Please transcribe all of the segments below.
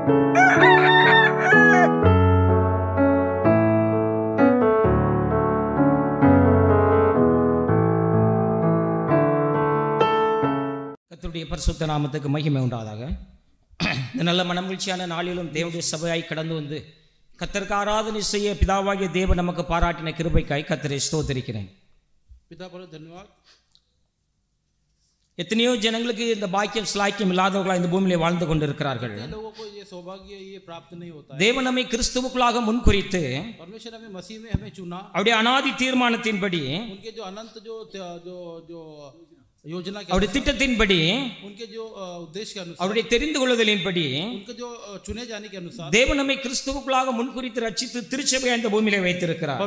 கர்த்தருடைய பரிசுத்த நாமத்துக்கு மகிமை உண்டாதாக. இந்த நல்ல மனமகிழ்ச்சியான நாளிலும் தேவனுடைய சபையாய் கடந்து வந்து கர்த்தருக்கு ஆராதனை செய்ய பிதாவாகிய தேவன் நமக்கு பாராட்டின கிருபைக்காய் கர்த்தரை ஸ்தோத்திரிக்கிறேன். எத்தனையோ ஜனங்களுக்கு இந்த பாக்கியம் ஸ்லாக்கியம் இல்லாதவர்களாக இந்த பூமியிலே வாழ்ந்து கொண்டிருக்கிறார்கள். தேவன் நம்மை கிறிஸ்துவுக்குள்ளாக முன்குறித்து அவருடைய அநாதி தீர்மானத்தின்படி அவருடைய திட்டத்தின்படி அவருடைய தெரிந்து கொள்ளுதலின்படி தேவன் நம்மை கிறிஸ்துவுக்குள்ளாக முன்குறித்து ரட்சித்து திருச்சபையை இந்த பூமியிலே வைத்திருக்கிறார்.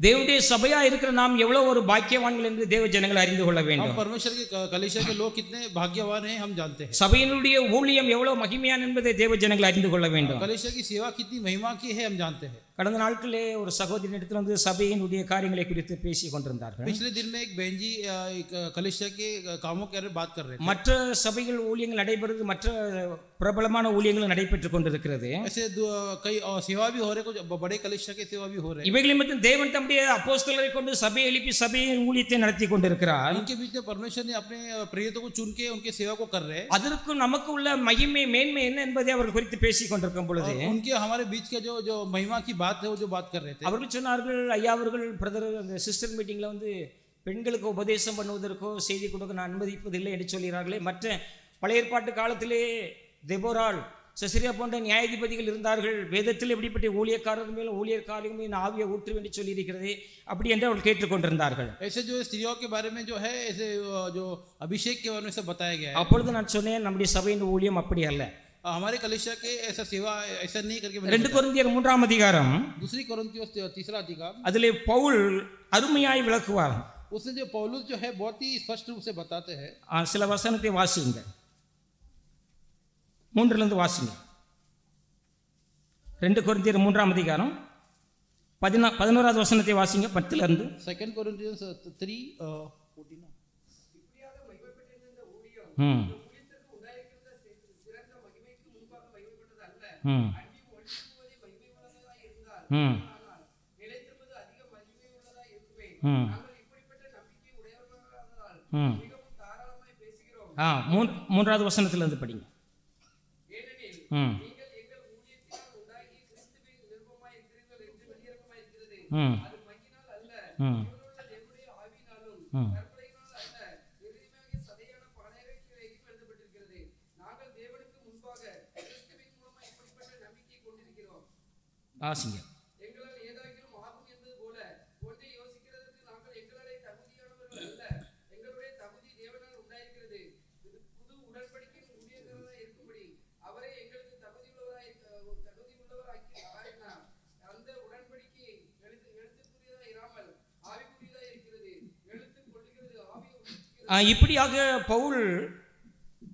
தேவனுடைய சபையா இருக்கிற நாம் எவ்வளவு ஒரு பாக்கியவான்கள் என்று தேவ ஜனங்கள் அறிந்து கொள்ள வேண்டும். சபையினுடைய ஊழியம் எவ்வளவு மகிமையான என்பதை தேவ ஜனங்கள் அறிந்து கொள்ள வேண்டும். கடந்த நாட்களே ஒரு சகோதரி இடத்துல வந்து சபையினுடைய காரியங்களை குறித்து பேசி கொண்டிருந்தார்கள். மற்ற சபைகள் ஊழியங்கள் நடைபெறுவது, மற்ற பிரபலமான ஊழியங்கள் நடைபெற்றுக் கொண்டிருக்கிறது. இவைகளில் மட்டும் தேவன் தம்முடைய அப்போஸ்தலரை கொண்டு சபையை எழுப்பி சபையின் ஊழியத்தை நடத்தி கொண்டிருக்கிறார். அதற்கும் நமக்கு உள்ள மகிமை மேன்மை என்ன என்பதை அவர்கள் குறித்து பேசிக் கொண்டிருக்கும் பொழுது அவர்கள் சொன்னார்கள், ஐயா அவர்கள் பிரதர் அந்த சிஸ்டர் மீட்டிங்ல வந்து பெண்களுக்கு உபதேசம் பண்ணுவதற்கோ செய்தி கொடுக்க நான் அனுமதிப்பதில்லை என்று சொல்கிறார்களே. மற்ற பழைய ஏற்பாட்டு காலத்திலே தெபோராள், செசரியா போன்ற நியாயாதிபதிகள் இருந்தார்கள். வேதத்தில் எப்படிப்பட்ட ஊழியக்காரர்கள் மேலும் ஊழியக்காரர்கள் மேலும் ஆவியை ஊற்று என்று சொல்லி இருக்கிறது. அப்படி என்று அவர்கள் கேட்டுக்கொண்டிருந்தார்கள். அப்பொழுது நான் சொன்னேன், நம்முடைய சபையின் ஊழியம் அப்படி அல்ல. हमारे कलीसिया के ऐसा सेवा ऐसा नहीं करके 2 கொரிந்தியர் 3ஆம் அதிகாரம், दूसरी कोरिन्थियोस 3रा अधिकार, அதிலே பவுல் அருமையாய் விளக்குவார். उसने जो पौलुस जो है बहुत ही स्पष्ट रूप से बताते हैं. சில வசனத்தை வாசிங்க, 3ல இருந்து வாசிங்க. 2 கொரிந்தியர் 3ஆம் அதிகாரம் 11வது வசனத்தை வாசிங்க, 10ல இருந்து. 2 Corinthians 3:14. மூன்றாவது வசனத்துல இருந்து படிங்க. ஆசிங்க. இப்படியாக பவுல்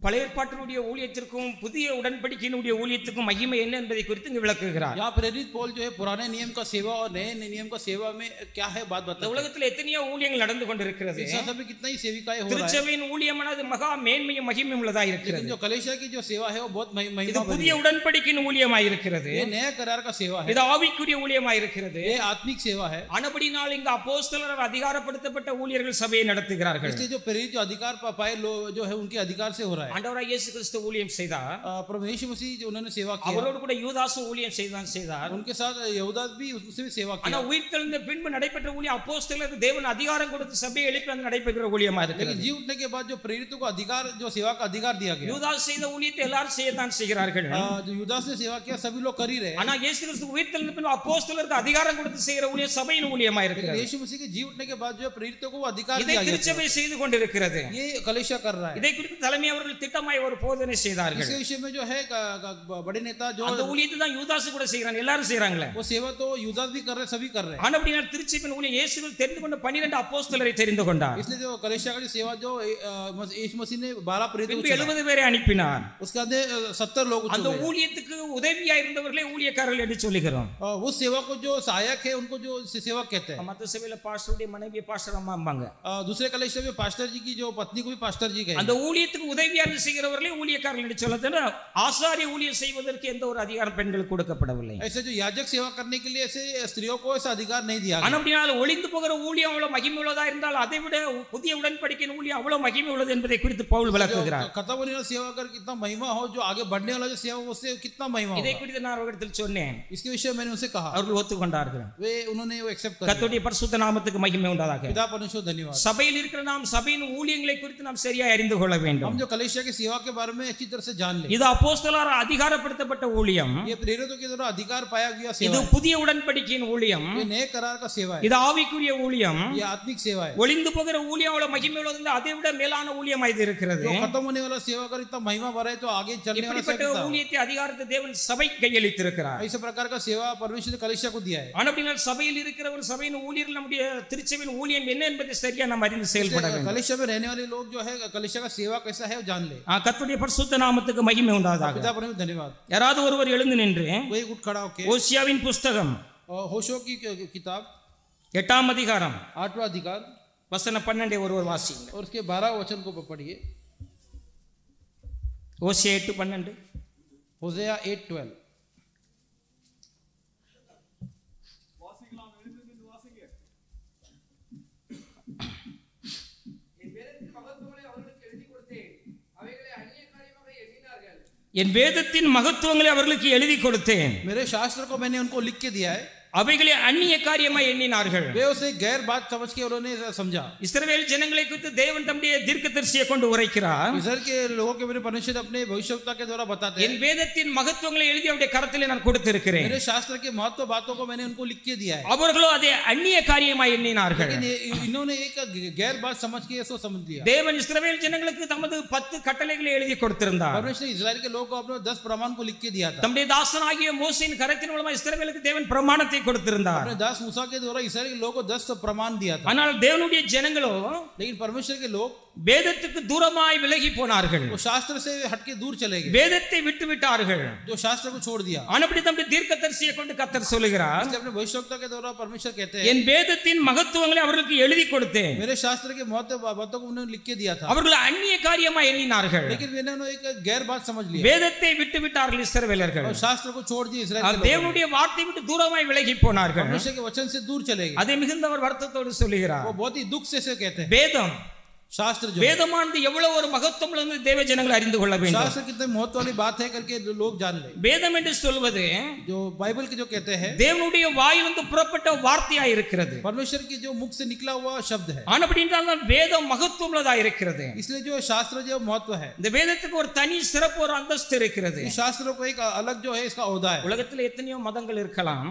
பழைய ஏற்பாட்டினுடைய ஊழியத்திற்கும் புதிய உடன்படிக்கையினுடைய ஊழியத்துக்கும் மகிமை என்ன என்பதை குறித்து இங்கு விளக்குகிறார். यहाँ प्रेरित पौल जो है पुराने नियम का सेवा और नए नियम का सेवा में क्या है बात बताते हैं. உலகத்தில் எத்தனையோ ஊழியங்கள் நடந்து கொண்டிருக்கிறது. सब में कितना ही सेविकाएं हो रहा है. திருச்சபையின் ஊழியமானது மகா மேன்மையும் மகிமையும் உள்ளதாக இருக்கிறது. जो कलीसिया की जो सेवा है वो बहुत महिमा. இது புதிய உடன்படிக்கையின் ஊழியமாய் இருக்கிறது. ये नया करार का सेवा है. இது ஆவிக்குரிய ஊழியமாய் இருக்கிறது. ये आत्मिक सेवा है. ஆனபடியால் இங்கு அப்போஸ்தலர் அதிகாரப்படுத்தப்பட்ட ஊழியர்கள் சபையை நடத்துகிறார்கள். इसलिए जो प्रेरित जो अधिकार पाए लोग जो है उनके अधिकार से हो रहा है. ஆண்டவராகிய இயேசு கிறிஸ்து ஊழியம் செய்தார். प्रभु यीशु मसीह जो उन्होंने सेवा किया, அவரோடு கூட யூதாஸ் ஊழியம் செய்தார். उनके साथ यहूदा भी उससे भी सेवा किया. ஆனா உயிர்த்தெழுந்த பின்பு நடைபெற்ற ஊழியம் அப்போஸ்தலருக்கு தேவன் அதிகாரம் கொடுத்து சபையை எழுப்பி அந்த நடைபெறுகிற ஊழியமா இருக்கிறது. लेकिन जी उठने के बाद जो प्रेरितों को अधिकार जो सेवा का अधिकार दिया गया. யூதாஸ் செய்த ஊழியத்தை எல்லாரும் செய்யத்தான் செய்கிறார்கள். जो यूदास ने सेवा किया सभी लोग कर ही रहे. ஆனா இயேசு கிறிஸ்து உயிர்த்தெழுந்த பின்பு அப்போஸ்தலருக்கு அதிகாரம் கொடுத்து செய்கிற ஊழியம் சபையின் ஊழியமா இருக்கிறது. यीशु मसीह के जी उठने के बाद जो प्रेरितों को अधिकार दिया गया, இதை திருச்சபை செய்து கொண்டிருக்கிறது. ये कलीसिया कर रहा है. இதை குறித்து தலைமை அவர்கள் திட்டமாய் ஒரு போதனை செய்தார்கள். इसके विषय में जो है बड़े नेता जो அந்த ஊழியத்தை தான் யூதாஸ் கூட செய்றாங்க, எல்லாரும் செய்றாங்களே. वो सेवा तो यूदास भी कर रहे, सभी कर रहे हैं. ஆனபடியால் திருச்சபையின் ஊழியம் இயேசு தெரிந்து கொண்ட 12 அப்போஸ்தலரை தெரிந்து கொண்டார். इसलिए जो कलीसिया की सेवा जो यीशु मसीह ने 12 प्रेरितों को 70 பேரை அனுப்பினார். उसके बाद 70 लोग அந்த ஊழியத்துக்கு உதவியா இருந்தவர்களே ஊழியக்காரர்கள் என்று சொல்லுகிறோம். उस सेवा को जो सहायक है उनको जो सेवक कहते हैं. மத்த சபையில பாஸ்டருடைய மனைவி பாஸ்டர் அம்மாம்பாங்க. दूसरे कलीसिया में पास्टर जी की जो पत्नी को भी पास्टर जी कहते हैं. அந்த ஊழியத்துக்கு உதவி ரீதியாக செய்கிறவர்களே ஊழியக்காரர்கள் என்று சொல்ல, ஆசாரிய ஊழியம் செய்வதற்கு எந்த ஒரு அதிகாரம் பெண்களுக்கு கொடுக்கப்படவில்லை. ऐसे जो याजक सेवा करने के लिए ऐसे स्त्रियों को ऐसा अधिकार नहीं दिया गया. ஆனால் ஒளிந்து போகிற ஊழியம் அவ்வளவு மகிமை உள்ளதா இருந்தால் அதை விட புதிய உடன்படிக்கையின் ஊழியம் அவ்வளவு மகிமை உள்ளது என்பதை குறித்து பவுல் விளக்குகிறார். खत्म होने वाला सेवा कर कितना महिमा हो, जो आगे बढ़ने वाला जो सेवा उससे कितना महिमा हो. இதை குறித்து நான் அவர்களிடத்தில் சொன்னேன். इसके विषय में मैंने उनसे कहा, அவர்கள் ஒத்துக்கொண்டார்கள். वे उन्होंने वो एक्सेप्ट कर. கர்த்தருடைய பரிசுத்த நாமத்துக்கு மகிமை உண்டாதாக. पिता परमेश्वर धन्यवाद. சபையில் இருக்கிற நாம் சபையின் ஊழியங்களை குறித்து நாம் சரியாக அறிந்து கொள்ள வேண்டும். हम जो कलीसिया की सेवा के बारे में अच्छी तरह से जान ले. இது அப்போஸ்தலரால் அதிகாரப்படுத்தப்பட்ட ஊழியம். ये प्रेरितों के द्वारा अधिकार पाया गया सेवा. இது புதிய உடன்படிக்கையின் ஊழியம். ये नए करार का सेवा है. இது ஆவிக்குரிய ஊழியம். ये आत्मिक सेवा है. ஒளிந்து போகிற ஊழியம் அவ்வளவு மகிமை உள்ளது, அதை விட மேலான ஊழியமாய் இது இருக்கிறது. जो खत्म होने वाला सेवा कर इतना महिमा भरा है, तो आगे चलने वाला सेवा இப்படிப்பட்ட ஊழியத்தை அதிகாரத்தை தேவன் சபை கையளித்திருக்கிறார். ऐसे प्रकार का सेवा परमेश्वर ने कलीसिया को दिया है. ஆனால் சபையில் இருக்கிறவர், சபையின் ஊழியர்கள் நம்முடைய திருச்சபையின் ஊழியம் என்ன என்பதை சரியா நாம் அறிந்து செயல்பட வேண்டும். कलीसिया में रहने वाले लोग जो है कलीसिया का सेवा कैसा है वो जान ले. கர்த்தருடைய பரிசுத்த நாமத்துக்கு மகிமை உண்டாதாக. पिता परमेश्वर धन्यवाद. யாராவது ஒருவர் எழுந்து நின்று कोई उठ खड़ा होके ஓசியாவின் புஸ்தகம் होशो की किताब 8ஆம் அதிகாரம் 8वां अधिकार வசனம் 12 ஒருவர் வாசிங்க. और उसके 12 वचन को पढ़िए. ஓசியா 8:12. होशेया 8:12. என் வேதத்தின் மகத்துவங்களை அவர்களுக்கு எழுதி கொடுத்தேன். मेरे शास्त्र को मैंने उनको लिख के दिया है. அவைகளை அந்நிய காரியமாய் எண்ணினார்கள். वे उसे गैर बात समझ के उन्होंने समझा. இஸ்ரவேல் ஜனங்களை குறித்து தேவன் தம்முடைய தீர்க்கதரிசியை கொண்டு உரைக்கிறார். इस्राएल के लोगों के मेरे परमेश्वर अपने भविष्यवक्ता के द्वारा बताते हैं. என் வேதத்தின் மகத்துவங்களை எழுதி அவருடைய கரத்திலே நான் கொடுத்திருக்கிறேன். मेरे शास्त्र के महत्व बातों को मैंने उनको लिख के दिया है. அவர்களோ அதை அந்நிய காரியமாய் எண்ணினார்கள். लेकिन इन्होंने एक गैर बात समझ के इसको समझ लिया. தேவன் இஸ்ரவேல் ஜனங்களுக்கு தமது 10 கட்டளைகளை எழுதி கொடுத்திருந்தார். परमेश्वर इस्राएल के लोगों को अपने 10 प्रमाण को लिख के दिया था. தம்முடைய தாசனாகிய மோசேயின் கரத்தின் மூலமாக இஸ்ரவேலுக்கு தேவன் பிரமாணத்தை கொடுத்திருந்தார். अपने दास मूसा के द्वारा इस्राएल के लोगों को 10 प्रमाण दिया था. ஆனால் தேவனுடைய ஜனங்களோ लेकिन परमेश्वर के लोग வேதத்துக்கு தூரமாய் விலகி போனார்கள். वो शास्त्र से हटके दूर चले गए. வேதத்தை விட்டு விட்டார்கள். जो शास्त्र को छोड़ दिया. ஆனபடி தம்முடைய தீர்க்கதரிசியை கொண்டு கர்த்தர் சொல்லுகிறார், इसलिए अपने भविष्यवक्ता के द्वारा परमेश्वर कहते हैं, என் வேதத்தின் மகத்துவங்களை அவர்களுக்கு எழுதி கொடுத்தேன். मेरे शास्त्र के महत्व बातों को उन्होंने लिख के दिया था. அவர்கள் அந்நிய காரியமாய் எண்ணினார்கள். लेकिन इन्होंने एक गैर बात समझ लिया. வேதத்தை விட்டு விட்டார்கள் இஸ்ரவேலர்கள். और शास्त्र को छोड़ दिए इस्राएल के लोग. தேவனுடைய வார்த்தை விட்டு தூரமாய் விலகி போனார்கள். परमेश्वर के वचन से दूर चले गए. அதை மிகுந்த அவர் வருத்தத்தோடு சொல்லுகிறார். वो बहुत ही दुख से कहते हैं. வேதம் शास्त्र जो வேதமானது எவ்வளவு ஒரு மகத்துவம் உள்ளது தேவ ஜனங்கள் அறிந்து கொள்ள வேண்டும். शास्त्र कितने महत्व वाली बात है करके लोग जान ले. வேதம் என்று சொல்வது जो बाइबल के जो कहते हैं தேவனுடைய வாயிலிருந்து புறப்பட்ட வார்த்தையாய் இருக்கிறது. परमेश्वर की जो मुख से निकला हुआ शब्द है. ஆனபடி என்றால் வேதம் மகத்துவம் உள்ளதா இருக்கிறது. इसलिए जो शास्त्र जो महत्व है, இந்த வேதத்துக்கு ஒரு தனி சிறப்பு, ஒரு அந்தஸ்து இருக்கிறது. इस शास्त्र को एक अलग जो है इसका ओहदा है. உலகத்தில் எத்தனையோ மதங்கள் இருக்கலாம்.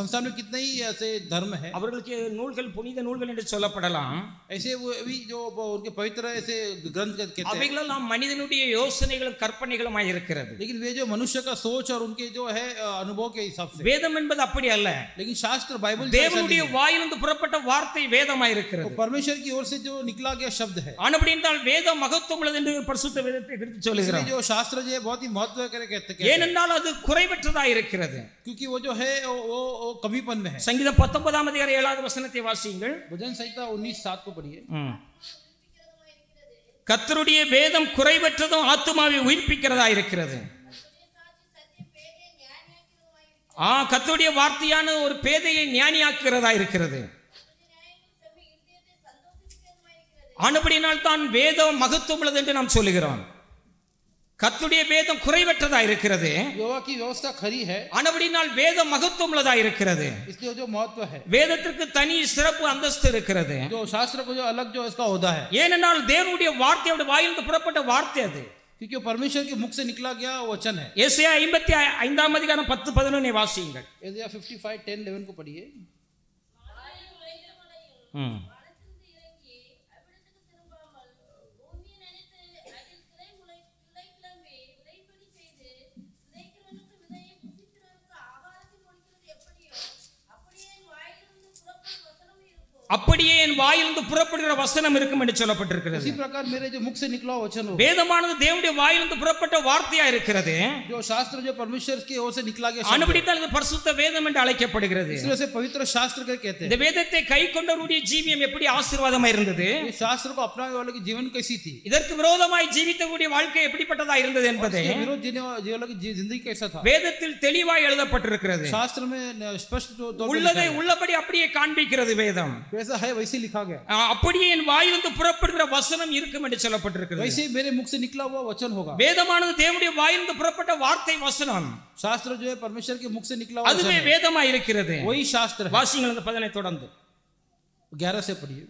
संसार में कितने ही ऐसे धर्म है. அவர்களுக்கு நூல்கள் புனித நூல்கள் என்று சொல்லப்படலாம். ऐसे वो भी जो उनके पवित्र ऐसे ग्रंथ कहते हैं. அவைகளெல்லாம் மனிதனுடைய யோசனைகளும் கற்பனைகளுமாய் இருக்கிறது. लेकिन वे जो मनुष्य का सोच और उनके जो है अनुभव के हिसाब से. வேதம் என்பது அப்படி அல்ல. लेकिन शास्त्र बाइबल தேவனுடைய வாயிலிருந்து புறப்பட்ட வார்த்தை வேதமாய் இருக்கிறது. परमेश्वर की ओर से जो निकला गया शब्द है. ஆனபடி என்றால் வேதம் மகத்துவம் உள்ளது என்று பரிசுத்த வேதத்தை குறித்து சொல்லுகிறார். जो शास्त्र जो है बहुत ही महत्व कहते हैं. ஏனென்றால் அது குறைவற்றதா இருக்கிறது. क्योंकि वो जो है वो कमीपन में है. சங்கீதம் 19ஆம் அதிகாரம் 7வது வசனத்தை வாசியுங்கள். भजन संहिता 19:7 को पढ़िए. கர்த்தருடைய வேதம் குறைவற்றதும் ஆத்துமாவை உயிர்ப்பிக்கிறதா இருக்கிறது. கர்த்தருடைய வார்த்தையான ஒரு பேதையை ஞானியாக்குகிறதா இருக்கிறது. ஆனபடியினால் தான் வேதம் மகத்துவம் உள்ளது என்று நாம் சொல்லுகிறோம். கர்த்தருடைய வேதம் குறைவற்றதா இருக்கிறது. यहोवा की व्यवस्था खरी है. ஆனபடியினால் வேதம் மகத்துவம் உள்ளதா இருக்கிறது. इसलिए जो महत्व है, வேதத்திற்கு தனி சிறப்பு அந்தஸ்து இருக்கிறது. जो शास्त्र को जो अलग जो इसका ओहदा है. ஏனென்றால் தேவனுடைய வார்த்தையோட வாயிலிருந்து புறப்பட்ட வார்த்தை அது. क्योंकि परमेश्वर के मुख से निकला गया वचन है. ஏசாயா 55ஆம் அதிகாரம் 10-11 வாசியுங்கள். एसाया 55:10-11 को पढ़िए. அப்படியே என் என் வாயிலிருந்து புறப்படுகிற வசனம் இருக்கும் என்று சொல்லப்பட்டிருக்கிறது. उसी प्रकार मेरे जो मुख से निकला वचन हो, வேதமானது தேவனுடைய வாயிலிருந்து புறப்பட்ட வார்த்தையா இருக்கிறது. जो शास्त्र जो परमेश्वर की ओर से निकला गया, அனுபடித்தால் இது பரிசுத்த வேதம் என்று அழைக்கப்படுகிறது. इसलिए से पवित्र शास्त्र कहते हैं. இந்த வேதத்தை கைக்கொண்டவருடைய ஜீவியம் எப்படி ஆசீர்வாதமா இருந்தது, इस शास्त्र को अपनाने वाले की जीवन कैसी थी, இதற்கு விரோதமாய் ஜீவித்தவருடைய வாழ்க்கை எப்படிப்பட்டதா இருந்தது என்பதை विरोध जीने वाले की जिंदगी कैसा था, வேதத்தில் தெளிவாய் எழுதப்பட்டிருக்கிறது. शास्त्र में स्पष्ट உள்ளதை உள்ளபடி அப்படியே காண்பிக்கிறது வேதம். वैसा है वैसे लिखा गया. அப்படியே என் வாயிலிருந்து புறப்படுகிற வசனம் இருக்கும் என்று சொல்லப்பட்டிருக்கிறது. वैसे मेरे मुख से निकला हुआ वचन होगा. வேதமானது தேவனுடைய வாயிலிருந்து புறப்பட்ட வார்த்தை வசனம். शास्त्र जो है परमेश्वर के मुख से निकला हुआ அதுவே வேதமாய் இருக்கிறது. वही शास्त्र है. வாசிங்கள் அந்த 15 தொடர்ந்து 11 से पढ़िए.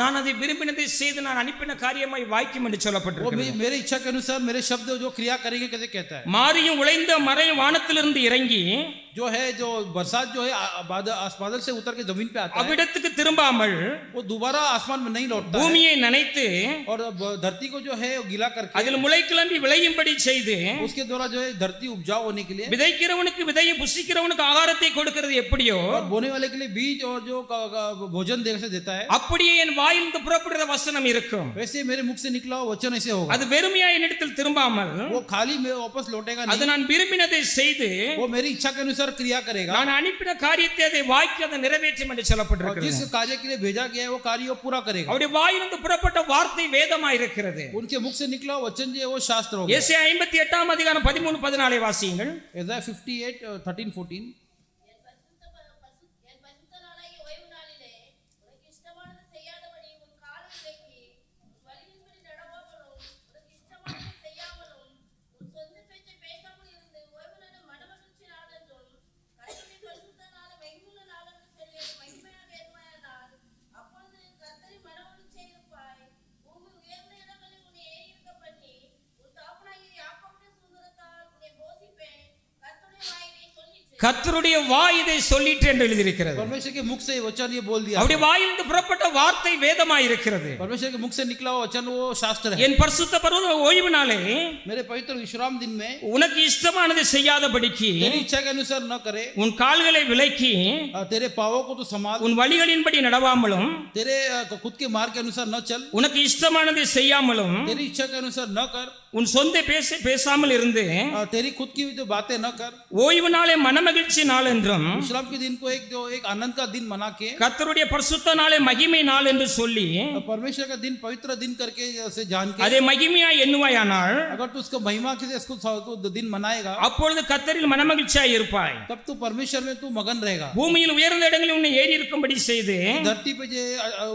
நான் அதை விரும்பினதை செய்து நான் அனுப்பின காரியமாய் வாய்க்கும் என்று சொல்லப்பட்டிருக்கிறது. मेरे इच्छा के अनुसार मेरे शब्द जो क्रिया करेंगे कैसे कहता है. மாரியும் உழைந்த மறை வானத்திலிருந்து இறங்கி जो है जो बरसात जो है बादल से उतर के जमीन पे आता है, அவ்விடத்துக்கு திரும்பாமல் वो दोबारा आसमान में नहीं लौटता है, பூமியை நனைத்து और धरती को जो है गीला करके அதில் முளை கிளம்பி விளையும்படி செய்து उसके द्वारा जो है धरती उपजाऊ होने के लिए, விதைக்கிறவனுக்கு விதையும் புசிக்கிறவனுக்கு ஆகாரத்தை கொடுக்கிறது எப்படியோ, और बोने वाले के लिए बीज और जो भोजन देता है, அப்படியே என் வாயிலிருந்து புறப்படுகிற வசனம் இருக்கும். वैसे मेरे मुख से निकला हुआ वचन ऐसे होगा. அது வெறுமையா என்னிடத்தில் திரும்பாமல் वो खाली में वापस लौटेगा அது नहीं, நான் விரும்பினதை செய்து वो मेरी इच्छा के अनुसार क्रिया करेगा. நான் அனுப்பின காரியத்தை அதை வாய்க்கு அதை நிறைவேற்றும் என்று சொல்லப்பட்டிருக்கிறது. जिस कार्य के लिए भेजा गया है वो कार्य पूरा करेगा. அவருடைய வாயிலிருந்து புறப்பட்ட வார்த்தை வேதமாய் இருக்கிறது. उनके मुख से निकला वचन जो है वो शास्त्र होगा. ஏசாயா 58 அதிகாரம் 13-14 வாசியுங்கள். Isaiah 58 13-14. கர்த்தருடைய வாய் இதை சொல்லிட்டு என்று எழுதியிருக்கிறது. परमेश्वर के मुख से वचन ये बोल दिया. அவருடைய வாயிலிருந்து புறப்பட்ட வார்த்தை வேதமாய் இருக்கிறது. परमेश्वर के मुख से निकला हुआ वचन वो शास्त्र है. என் பரிசுத்த பர்வத ஓய்வு நாளே मेरे पवित्र विश्राम दिन में உனக்கு இஷ்டமானதை செய்யாதபடிக்கு तेरी इच्छा के अनुसार न करे, உன் கால்களை விலக்கி तेरे पावों को तो संभाल, உன் வழிகளின்படி நடவாமலும் तेरे खुद के मार्ग के अनुसार न चल, உனக்கு இஷ்டமானதை செய்யாமலும் तेरी इच्छा के अनुसार न कर, உன் சொந்த பேசாமல் இருந்து तेरी खुद की जो बातें न कर, ஓய்வு நாளே மனமகிழ்ச்சி நாள் என்றும் विश्राम के दिन को एक आनंद का दिन मना के, கர்த்தருடைய பரிசுத்த நாளே மகிமை நாள் என்று சொல்லி परमेश्वर का दिन पवित्र दिन करके उसे जान के அதை மகிமையாய் எண்ணுவாயானால், अगर तू उसको महिमा के इसको दिन मनाएगा, அப்பொழுது கர்த்தரில் மனமகிழ்ச்சியாய் இருப்பாய். तब तू परमेश्वर में तू मगन रहेगा. பூமியில் உயர்ந்த இடங்களில் உன்னை ஏறி இருக்கும்படி செய்து धरती पे जो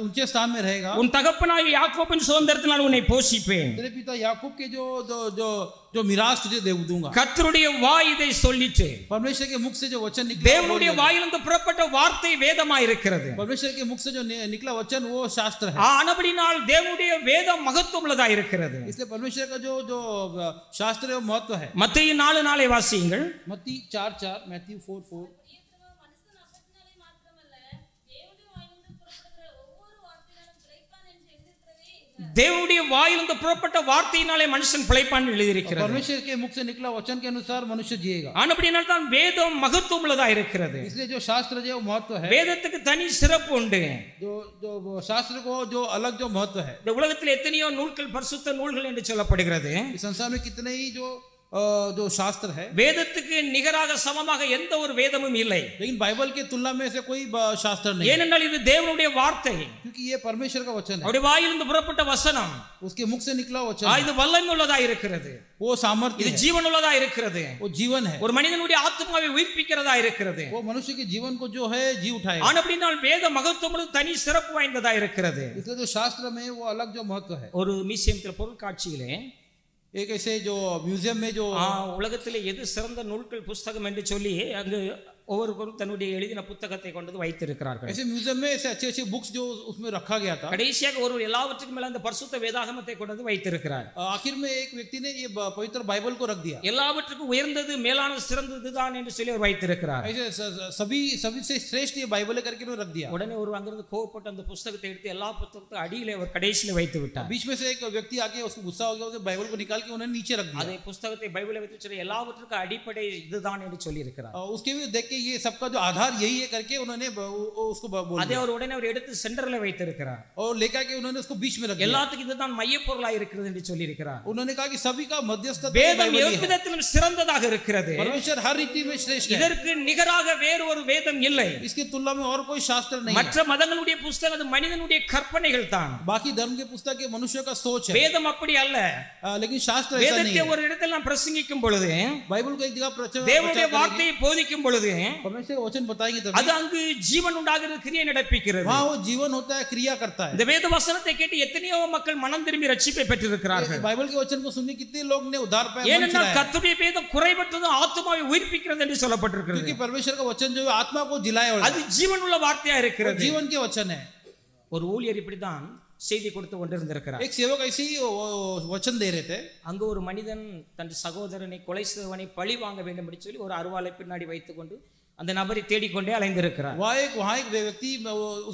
ऊंचे स्थान में रहेगा, உன் தகப்பனாகிய யாக்கோபின் சுதந்திரத்தினால் உன்னை போஷிப்பேன். तेरे पिता याकूब के जो जो जो जो मिरास तुझे दे दूंगा. கர்த்தருடைய வாய் இதை சொல்லிட்டு, परमेश्वर के मुख से जो वचन निकला, தேவனுடைய வாயிலிருந்து புறப்பட்ட வார்த்தை வேதமாய் இருக்கிறது. परमेश्वर के मुख से जो निकला वचन वो शास्त्र है. ஆனபடினால் தேவனுடைய வேதம் மகத்துவமுள்ளதா இருக்கிறது. इसलिए परमेश्वर का जो जो शास्त्र है वो महत्व है. மத்தேயு 4:4 வாசியுங்கள். मत्ती 4:4, मैथ्यू 4:4. தேவனுடைய வாயிலிருந்து புறப்பட்ட வார்த்தையினாலே மனுஷன் பிழைப்பான் எழுதியிருக்கிறது. परमेश्वर के मुख से निकला वचन के अनुसार मनुष्य जिएगा. ஆனபடினால் தான் வேதம் மகத்துவமுள்ளதா இருக்கிறது. इसलिए जो शास्त्र जो महत्व है, வேதத்துக்கு தனி சிறப்பு உண்டு. जो जो शास्त्र को जो अलग जो महत्व है. இந்த உலகத்தில் எத்தனையோ நூல்கள் பரிசுத்த நூல்கள் என்று சொல்லப்படுகிறது. इस संसार में कितने ही जो शास्त्र है, வேதத்துக்கு நிகராக சமமாக எந்த ஒரு வேதமும் இல்லை. लेकिन बाइबल के तुलना में ऐसे कोई शास्त्र नहीं, ஏனென்றால் இது தேவனுடைய வார்த்தை. क्योंकि ये परमेश्वर का वचन है. அவருடைய வாயிலிருந்து புறப்பட்ட வசனம் उसके मुख से निकला वचन இது வல்லமை உள்ளதா இருக்கிறது. वो सामर्थ्य இது है, ஜீவன் உள்ளதா இருக்கிறது. वो जीवन है. ஒரு மனிதனுடைய ஆத்மாவை உயிர்ப்பிக்கிறதா இருக்கிறது. वो मनुष्य के जीवन को जो है जी उठाएगा. ஆனபடினால் வேத மகத்துவம் தனி சிறப்பு வாய்ந்ததா இருக்கிறது. इसलिए जो शास्त्र में वो अलग जो महत्व है. ஒரு மியூசியத்தில் பொருட்காட்சியிலே एक ऐसे जो म्यूजियम में जो உலகத்திலே எது சிறந்த நூல்கள் புஸ்தகம் என்று சொல்லி அங்கு ஒவ்வொருவரும் தன்னுடைய எழுதின புத்தகத்தை கொண்டு வைத்திருக்கிறார்கள். ऐसे म्यूजियम में ऐसे अच्छे अच्छे बुक्स जो उसमें रखा गया था. கடைசியாக ஒருவர் எல்லாவற்றுக்கும் மேல அந்த பரிசுத்த வேதாகமத்தை கொண்டு வைத்திருக்கிறார். आखिर में एक व्यक्ति ने ये पवित्र बाइबल को रख दिया. எல்லாவற்றுக்கும் உயர்ந்தது மேலான சிறந்ததுதான் என்று சொல்லி அவர் வைத்திருக்கிறார். ऐसे सभी से श्रेष्ठ ये बाइबल है करके उन्होंने रख दिया. உடனே ஒரு அங்கிருந்து கோபப்பட்டு அந்த புத்தகத்தை எடுத்து எல்லா புத்தகத்தையும் அடியிலே அவர் கடைசியில வைத்து விட்டார். बीच में से एक व्यक्ति आके उसको गुस्सा हो गया, उसने बाइबल को निकाल के उन्होंने नीचे रख दिया. அதே புத்தகத்தை பைபிளை வைத்து சொல்லி எல்லாவற்றுக்கும் அடிப்படை இதுதான் என்று சொல்லி இருக்கிறார். उसके भी देख के ये सबका जो आधार यही है करके उन्होंने उसको बोल அதே அவர் உடனே அவர் எடுத்து சென்டர்ல வைத்திருக்கிறார். और लेकर के उन्होंने उसको बीच में रख दिया. எல்லாத்துக்கும் இதுதான் மையப்பொருளாய் இருக்கிறது என்று சொல்லி இருக்கிறார். उन्होंने कहा कि सभी का मध्यस्थ வேதம் எவ்விதத்திலும் சிறந்ததாக இருக்கிறது. परमेश्वर हर रीति में श्रेष्ठ है. இதற்கு நிகராக வேறு ஒரு வேதம் இல்லை. इसकी तुलना में और कोई शास्त्र नहीं है. மற்ற மதங்களுடைய புத்தகம் அது மனிதனுடைய கற்பனைகள் தான். बाकी धर्म के पुस्तक के मनुष्य का सोच है. வேதம் அப்படி அல்ல. लेकिन शास्त्र ऐसा नहीं है. வேதத்தை ஒரு இடத்தில் நாம் பிரசங்கிக்கும் பொழுது, बाइबल को एक जगह प्रचार தேவனுடைய வார்த்தையை போதிக்கும் பொழுது, परमेश्वर वचन बताएंगे तभी அது அங்கு ஜீவன் உண்டாகிறது, கிரியை நடப்பிக்கிறது. वहां वो जीवन होता है, क्रिया करता है. இந்த வேத வசனத்தை கேட்டு எத்தனையோ மக்கள் மனம் திரும்பி ரட்சிப்பை பெற்றிருக்கிறார்கள். बाइबल के वचन को सुनने कितने लोग ने उद्धार पाया. ஏனென்றால் கர்த்தருடைய வேதம் குறைபட்டது ஆத்துமாவை உயிர்ப்பிக்கிறது என்று சொல்லப்பட்டிருக்கிறது. क्योंकि परमेश्वर का वचन जो है आत्मा को जिलाया हुआ है. அது ஜீவனுள்ள வார்த்தையா இருக்கிறது. जीवन के वचन है. ஒரு ஊழியர் இப்படிதான் செய்தி கொடுத்து கொண்டிருந்திருக்கிறார். एक सेवक ऐसे ही वचन दे रहे थे. அங்க ஒரு மனிதன் தன் சகோதரனை கொலை செய்தவனை பழி வாங்க வேண்டும் என்று சொல்லி ஒரு அருவாளை பின்னாடி வைத்துக் கொண்டு அந்த நபரை தேடிக்கொண்டே அலைந்திருக்கிறார். वहाँ एक व्यक्ति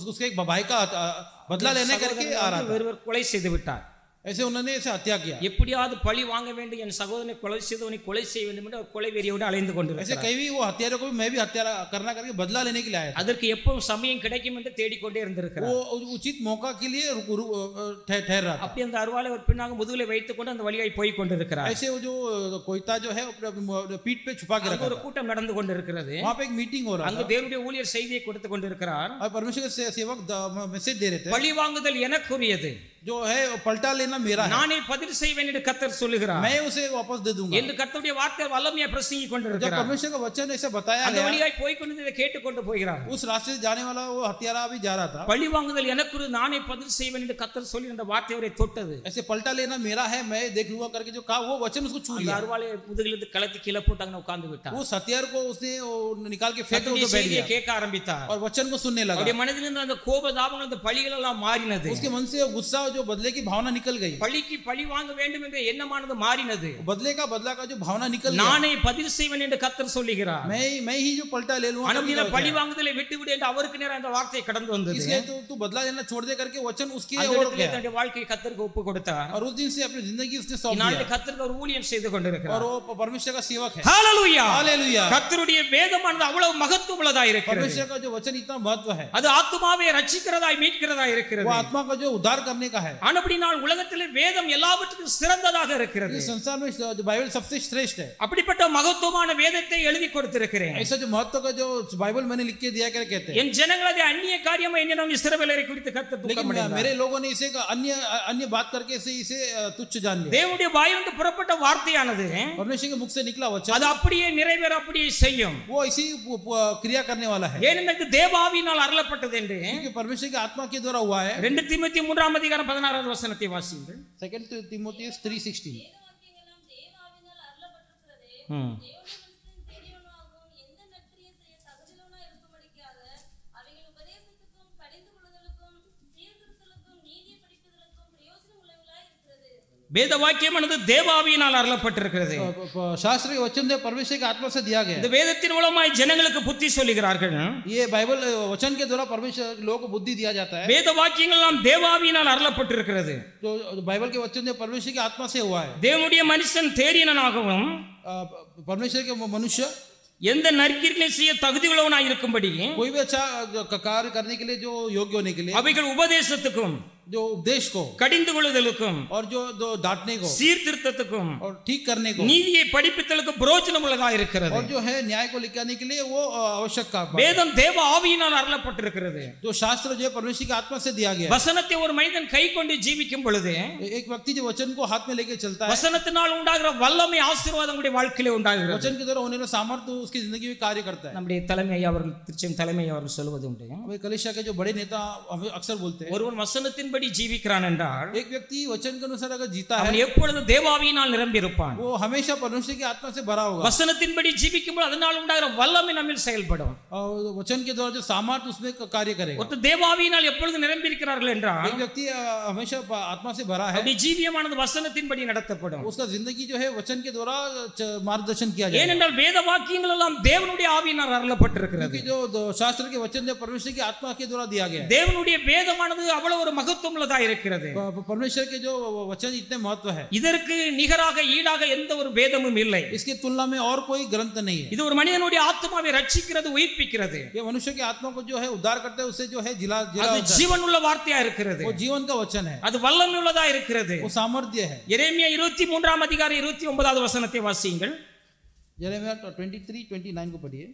उसके एक भाई का बदला लेने करके आ रहा था. ஒருவர் கொலை செய்து விட்டார். ऐसे उन्होंने ऐसे हत्या किया. எப்படியாவது பழி வாங்க வேண்டும், என் சகோதரனை கொலை செய்தவனை கொலை செய்ய வேண்டும் என்று கொலை வெறியோடு அலைந்து கொண்டிருக்கிறார். ऐसे कई भी वो हत्यारों को भी मैं भी हत्या करना करके बदला लेने के लिए आया था. அதற்கு எப்போ சமயம் கிடைக்கும் என்று தேடிக்கொண்டே இருந்திருக்கிறார். वो उचित मौका के लिए ठहर रहा था. அப்படி அந்த அருவாளை ஒரு பின்னாக முதுகிலே வைத்துக் கொண்டு அந்த வழியாய் போய் கொண்டிருக்கிறார். ऐसे वो जो कोयता जो है पीठ पे छुपा के रखा ஒரு था. கூட்டம் நடந்து கொண்டிருக்கிறது. वहाँ पे एक मीटिंग हो रहा அங்கு था. தேவனுடைய ஊழியர் செய்தியை கொடுத்து கொண்டிருக்கிறார். और परमेश्वर के सेवक मैसेज दे रहे थे. பழி வாங்குதல் எனக்குரியது, जो है पलटा लेना मेरा है. நானே பதில் செய்வேன் என்று கர்த்தர் சொல்லுகிறார். मैं उसे वापस दे दूंगा. என்று கர்த்தருடைய வார்த்தை வல்லமையா பிரசங்கி जब கொண்டிருக்கிறார். परमेश्वर का वचन ऐसे बताया அந்த गया, வழியாய் போய் கொண்டு இதை கேட்டுக்கொண்டு போகிறார். उस रास्ते से जाने वाला वो हत्यारा भी जा रहा था. பழி வாங்குதல் எனக்குரிய, நானே பதில் செய்வேன் என்று கர்த்தர் சொல்லி அந்த வார்த்தை அவரை தொட்டது. ऐसे पलटा लेना मेरा है, मैं देख लूंगा करके जो कहा वो वचन उसको छू அந்த लिया. அருவாளை முதுகிலிருந்து கலத்தி கீழே போட்டு அங்க உட்கார்ந்து விட்டார். उस हथियार को उसने निकाल के फेंक கர்த்தருடைய के बैठ செய்தியை गया கேட்க ஆரம்பித்தார். और वचन को सुनने लगा. அவருடைய மனதிலிருந்து அந்த கோப தாபங்கள், அந்த பழிகள் எல்லாம் மாறினது. उसके मन से गुस्सा जो बदले की भावना निकल गई. பழிக்கு பழி வாங்க வேண்டும் என்ற எண்ணமானது மாறினது. बदले का जो भावना निकल गया. நானே பதில் செய்வேன் என்று கர்த்தர் சொல்லுகிறார். मैं ही जो पलटा ले लूंगा. அனுதின பழி வாங்குதலை விட்டுவிடு என்று அவருக்கு நேரா அந்த வார்த்தை கடந்து வந்தது. इसलिए तू बदला लेना छोड़ दे करके वचन उसकी அந்த ओर இடத்திலே गया. தன்னுடைய வாழ்க்கையை கர்த்தருக்கு ஒப்பு கொடுத்தார். और उस दिन से अपनी जिंदगी उसने सौंप நாளை दिया. கர்த்தருக்கு ஒரு ஊழியம் செய்து கொண்டிருக்கிறார். और वो परमेश्वर का सेवक है. ஹalleluya, हालेलुया. கர்த்தருடைய வேதமானது அவ்வளவு மகத்துவம் உள்ளதா இருக்கிறது. परमेश्वर का जो वचन इतना महत्व है. அது ஆத்துமாவை ரட்சிக்கிறதாய் மீட்கிறதா இருக்கிறது. वो आत्मा का जो उद्धार करने का है. ஆனபடியால் உலகத்திலே வேதம் எல்லாவற்றுக்கும் சிறந்ததாக இருக்கிறது. इस संसार में जो बाइबल सबसे श्रेष्ठ है. அப்படிப்பட்ட மகத்துவமான வேதத்தை எழுதி கொடுத்திருக்கிறேன். ऐसा जो महत्व का जो बाइबल मैंने लिख के दिया कर कहते हैं. என் ஜனங்கள் அதை அந்நிய காரியமா எண்ணினாலும் இஸ்ரவேலரை குறித்து கர்த்தர் துக்கமடைந்தார். मेरे लोगों ने इसे अन्य बात करके इसे तुच्छ जान लिया. தேவனுடைய வாயிலிருந்து புறப்பட்ட வார்த்தையானது परमेश्वर के मुख से निकला वचन அது அப்படியே நிறைவேற அப்படியே செய்யும். वो इसी क्रिया करने वाला है. ஏனென்றால் இது தேவாவியினால் அருளப்பட்டது என்று क्योंकि परमेश्वर की आत्मा के द्वारा हुआ है. 2 தீமோத்தேயு 3 அதிகாரம் 16வது வசனத்தை வாசியுங்கள். 2 Timotheus 3:16. வேத வாக்கியமானது தேவாவியினால் அருளப்பட்டிருக்கிறது. शास्त्र के वचन जो परमेश्वर की आत्मा से दिया गया. இந்த வேதத்தின் மூலமாய் ஜனங்களுக்கு புத்தி சொல்லுகிறார்கள். ये बाइबल वचन के द्वारा परमेश्वर लोगों को बुद्धि दिया जाता है. வேத வாக்கியங்கள் எல்லாம் தேவாவியினால் அருளப்பட்டிருக்கிறது. जो बाइबल के वचन जो परमेश्वर की आत्मा से हुआ है. தேவனுடைய மனுஷன் தேறினனாகவும் परमेश्वर के मनुष्य எந்த நற்கிரியைகளையும் செய்ய தகுதியுள்ளவனாய் இருக்கும்படி कोई भी अच्छा कार्य करने के लिए जो योग्य होने के लिए அவைகள் உபதேசத்துக்கும் जो उपदेश को கடிந்து கொள்ளுதலுக்கும் और जो डांटने को சீர்திருத்தத்துக்கும் और ठीक करने को நீதியை படிப்பித்தலுக்கு பிரயோஜனம் உள்ளதா இருக்கிறது. और जो है न्याय को लेकर आने के लिए वो आवश्यक काम. வேதம் தேவ ஆவியினால் அருளப்பட்டிருக்கிறது. जो शास्त्र जो है परमेश्वर की आत्मा से दिया गया. வசனத்தை ஒரு மனிதன் கை கொண்டு ஜீவிக்கும் பொழுது एक व्यक्ति जो वचन को हाथ में लेके चलता है. வசனத்தினால் உண்டாகிற வல்லமை ஆசீர்வாதம் உடைய வாழ்க்கையிலே உண்டாகிறது. वचन के द्वारा होने वाला सामर्थ्य उसकी जिंदगी में कार्य करता है. நம்முடைய தலைமை அவர்கள் திருச்செம் தலைமை அவர்கள் சொல்வது உண்டு. कलीसिया के जो बड़े नेता हमें अक्सर बोलते हैं. ஒருவன் வசனத்தின் வசனத்தின்படி ஜீவிக்கிறான் என்றால் एक व्यक्ति वचन के अनुसार अगर जीता அவன் है எப்பொழுது தேவாவியினால் நிரம்பி இருப்பான். वो हमेशा परमेश्वर की आत्मा से भरा होगा வசனத்தின்படி ஜீவிக்கும்போது அதனால் உண்டாகிற வல்லமை நம்மில் செயல்படும். और वचन के द्वारा जो सामर्थ उसमें कार्य करेगा ஒருத்தர் தேவாவியினால் எப்பொழுது நிரம்பி இருக்கிறார்கள் என்றால் एक व्यक्ति हमेशा आत्मा से भरा है அப்படி ஜீவியமானது வசனத்தின்படி நடத்தப்படும். उसका जिंदगी जो है वचन के द्वारा मार्गदर्शन किया जाएगा ஏனென்றால் வேத வாக்கியங்கள் எல்லாம் தேவனுடைய ஆவியினால் அருளப்பட்டிருக்கிறது. क्योंकि जो शास्त्र के वचन जो परमेश्वर की आत्मा के द्वारा दिया गया है தேவனுடைய வேதமானது அவ்வளவு ஒரு மகத்துவம் உள்ளதா இருக்கிறது. परमेश्वर के जो वचन इतने महत्व है இதற்கு நிகராக ஈடாக எந்த ஒரு வேதமும் இல்லை. इसकी तुलना में और कोई ग्रंथ नहीं है இது ஒரு மனிதனுடைய ஆத்மாவை ரட்சிக்கிறது, உயிர்ப்பிக்கிறது. ये मनुष्य की आत्मा को जो है उद्धार करते हैं उसे जो है जिला அது ஜீவனுள்ள வார்த்தையா இருக்கிறது. वो जीवन का वचन है அது வல்லமை உள்ளதா இருக்கிறது. वो सामर्थ्य है எரேமியா 23 அதிகாரம் 29வது வசனத்தை வாசியுங்கள். यिर्मयाह 23:29 को पढ़िए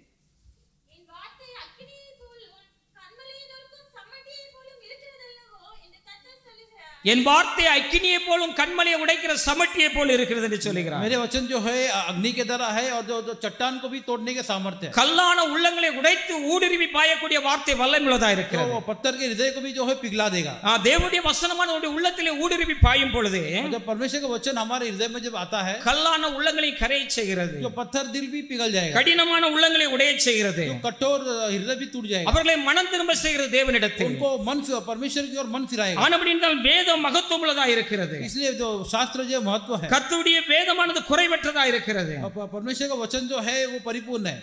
என் வார்த்தை அக்கினியை போலும் கண்மலையை உடைக்கிற சமட்டியை போல இருக்கிறது என்று சொல்கிறார். मेरे वचन जो है अग्नि के तरह है और जो चट्टान को भी तोड़ने के सामर्थ्य है கல்லான உள்ளங்களை உடைத்து ஊடுருவி பாயக்கூடிய வார்த்தை வல்லமையுள்ளதா இருக்கிறது. वो पत्थर के हृदय को भी जो है पिघला देगा தேவனுடைய வசனமான நம்முடைய உள்ளத்திலே ஊடுருவி பாயும் பொழுது जब परमेश्वर का वचन हमारे हृदय में जब आता है கல்லான உள்ளங்களை கரைய செய்கிறது, जो पत्थर दिल भी पिघल जाएगा கடினமான உள்ளங்களை உடைய செய்கிறது, जो कठोर हृदय भी टूट जाएगा அவர்களை மனம் திரும்ப செய்கிறது தேவனிடத்தில். उनको मन परमेश्वर की ओर मन फिराएगा ஆனபடியால் வேதம் மகத்துவமுள்ளதா இருக்கிறது. इसलिए जो शास्त्र जो महत्व है கர்த்தருடைய வேதமானது குறைவற்றதா இருக்கிறது. परमेश्वर का वचन जो है वो परिपूर्ण है.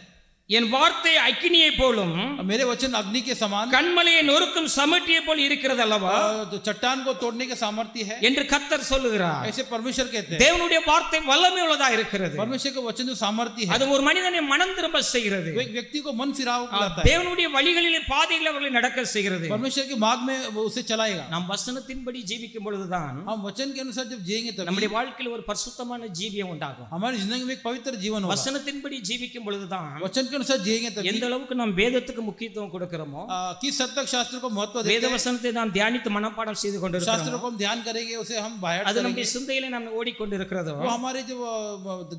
என் வார்த்தை அக்கினியை போலும் मेरे वचन अग्नि के समान கண்மலையை நொறுக்கும் சமட்டியை போல் இருக்கிறது அல்லவா तो चट्टान को तोड़ने के सामर्थ्य है என்று கர்த்தர் சொல்லுகிறார். ऐसे परमेश्वर कहते हैं தேவனுடைய வார்த்தை வல்லமை உள்ளதா இருக்கிறது. परमेश्वर का वचन जो सामर्थ्य है அது ஒரு மனிதனை மனம் திரும்ப செய்கிறது. वो एक व्यक्ति को मन फिराव लाता है தேவனுடைய வழிகளிலே பாதைகளை அவர்களை நடக்க செய்கிறது. परमेश्वर के मार्ग में वो उसे चलाएगा. நாம் வசனத்தின்படி ஜீவிக்கும் பொழுதுதான் हम वचन के अनुसार जब जिएंगे तब நம்முடைய வாழ்க்கையில் ஒரு பரிசுத்தமான ஜீவியம் உண்டாகும். हमारी जिंदगी में एक पवित्र जीवन होगा. வசனத்தின்படி ஜீவிக்கும் பொழுதுதான் वचन के अनुसार जिएंगे तब எந்த அளவுக்கு நாம் வேதத்துக்கு முக்கியத்துவம் கொடுக்கிறோமோ किस हद तक शास्त्र को महत्व देते வேத हैं வசனத்தை நாம் தியானித்து மனப்பாடம் செய்து शास्त्र கொண்டிருக்கிறோம். को हम ध्यान करेंगे उसे हम बाहर அது करेंगे நம்முடைய சிந்தையிலே நாம் ஓடிக்கொண்டிருக்கிறதோ वो हमारे जो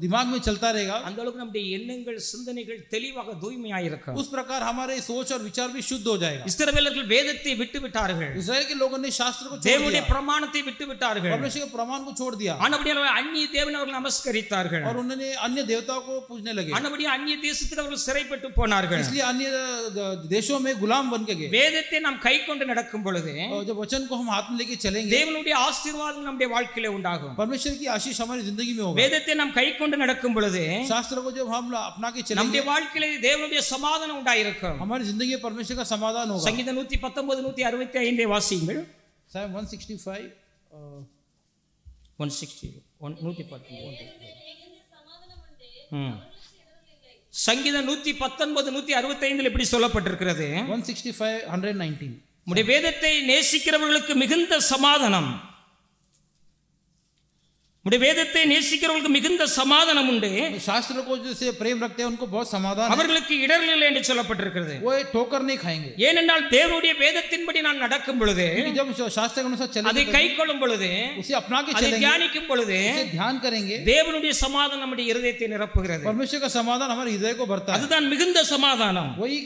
दिमाग में चलता रहेगा அந்த அளவுக்கு நம்முடைய எண்ணங்கள் சிந்தனைகள் தெளிவாக தூய்மையாக இருக்கும். उस प्रकार हमारे सोच और विचार भी शुद्ध हो जाएगा. இஸ்ரவேலர்கள் வேதத்தை விட்டு விட்டார்கள், इस्राएल के लोगों ने शास्त्र को छोड़ தேவனுடைய दिया, பிரமாணத்தை விட்டு விட்டார்கள். परमेश्वर के प्रमाण को छोड़ दिया ஆனபடியால் அந்நிய தேவனை அவர்கள் நமஸ்கரித்தார்கள். और उन्होंने अन्य देवताओं को पूजने लगे. ஆனபடியால் அந்நிய தேசத்துக்கு அவர்கள் சிறைப்பட்டு போனார்கள். इसलिए अन्य देशों में गुलाम बन के गए. வேதத்தை நாம் கைக்கொண்டு நடக்கும் பொழுது और जब वचन को हम हाथ में लेके चलेंगे தேவனுடைய ஆசீர்வாதம் நம்முடைய வாழ்க்கையிலே உண்டாகும். परमेश्वर की आशीष हमारी जिंदगी में होगा. வேதத்தை நாம் கைக்கொண்டு நடக்கும் பொழுது शास्त्र को जब हम अपना के चलेंगे நம்முடைய வாழ்க்கையிலே தேவனுடைய சமாதானம் உண்டாயிருக்கும். हमारी जिंदगी में परमेश्वर का समाधान होगा. சங்கீதம் 119 165 வாசியுங்கள். Psalm 165 160 119 சங்கீதம் 119 165 இப்படி சொல்லப்பட்டிருக்கிறது. 165 119 உம்முடைய வேதத்தை நேசிக்கிறவர்களுக்கு மிகுந்த சமாதானம், உம்முடைய வேதத்தை நேசிக்கிறவர்களுக்கு மிகுந்த சமாதானம் உண்டு, शास्त्र को जैसे प्रेम रखते हैं उनको बहुत समाधान है. அவர்களுக்கு இடர்கள் இல்லை என்று சொல்லப்பட்டிருக்கிறது. वो ठोकर नहीं खाएंगे. ஏனென்றால் தேவனுடைய வேதத்தின்படி நான் நடக்கும் பொழுது, जब शास्त्र के अनुसार அதை चलेंगे கைக்கொள்ளும் பொழுது, उसे अपना के அதை चलेंगे தியானிக்கும் பொழுது उसे ध्यान करेंगे தேவனுடைய சமாதானம் நம்முடைய இருதயத்தை நிரப்புகிறது. परमेश्वर का समाधान हमारे हृदय को भरता है. அதுதான் மிகுந்த சமாதானம். वही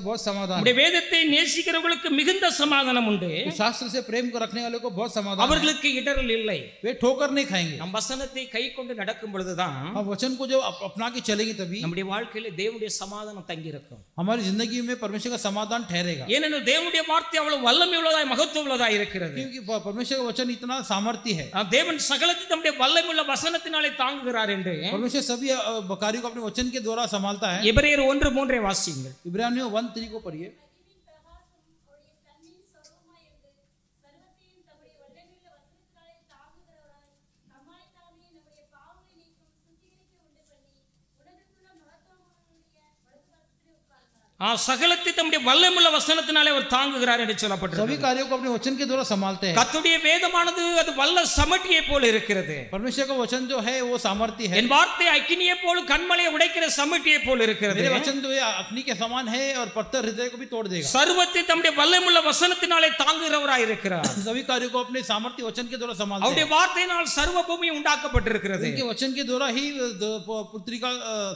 बहुत समाधान. நம்முடைய வேதத்தை நேசிக்கிறவர்களுக்கு மிகுந்த சமாதானம் உண்டு, शास्त्र से प्रेम को रखने वाले को बहुत समाधान. அவர்களுக்கு இடர்கள் இல்லை. वे ठोकर नहीं खाएंगे. நம் வசனத்தை கைக்கொண்டு நடக்கும் பொழுதுதான் हम वचन को जब अपना के चलेंगे तभी நம்முடைய வாழ்க்கையில தேவனுடைய சமாதானம் தங்கி இருக்கும். हमारी जिंदगी में परमेश्वर का समाधान ठहरेगा. ஏனென்றால் தேவனுடைய வார்த்தை அவ்வளவு வல்லமை உள்ளதாய் மகத்துவம் உள்ளதாய் இருக்கிறது. क्योंकि परमेश्वर का वचन इतना सामर्थ्य है. தேவன் சகலத்தை தம்முடைய வல்லமை உள்ள வசனத்தினாலே தாங்குகிறார் என்று परमेश्वर सभी कार्यों को अपने वचन के द्वारा संभालता है. எபிரேயர் 1:3 வாசியுங்கள். इब्रानियों 1:3 को पढ़िए. சகலத்தை தம்முடைய வல்லமையுள்ள வசனத்தினாலே அவர் தாங்குகிறார் என்று சொல்லப்பட்டிருக்கிறது. सभी कार्यों को अपने वचन के द्वारा संभालते हैं. கர்த்தருடைய வேதமானது அது வல்ல சமட்டியை போல இருக்கிறது. परमेश्वर का वचन जो है वो सामर्थ्य है. என் வார்த்தை அக்கினியை போல கண்மலையை உடைக்கிற சமட்டியை போல இருக்கிறது. मेरे वचन जो है अग्नि के समान है और पत्थर हृदय को भी तोड़ देगा. சர்வத்தை தம்முடைய வல்லமையுள்ள வசனத்தினாலே தாங்குகிறவராய் இருக்கிறார். सभी कार्यों को अपने सामर्थ्य वचन के द्वारा संभालते हैं. அவருடைய வார்த்தையினால் சர்வ பூமி உண்டாக்கப்பட்டிருக்கிறது. उनके वचन के द्वारा ही पृथ्वी का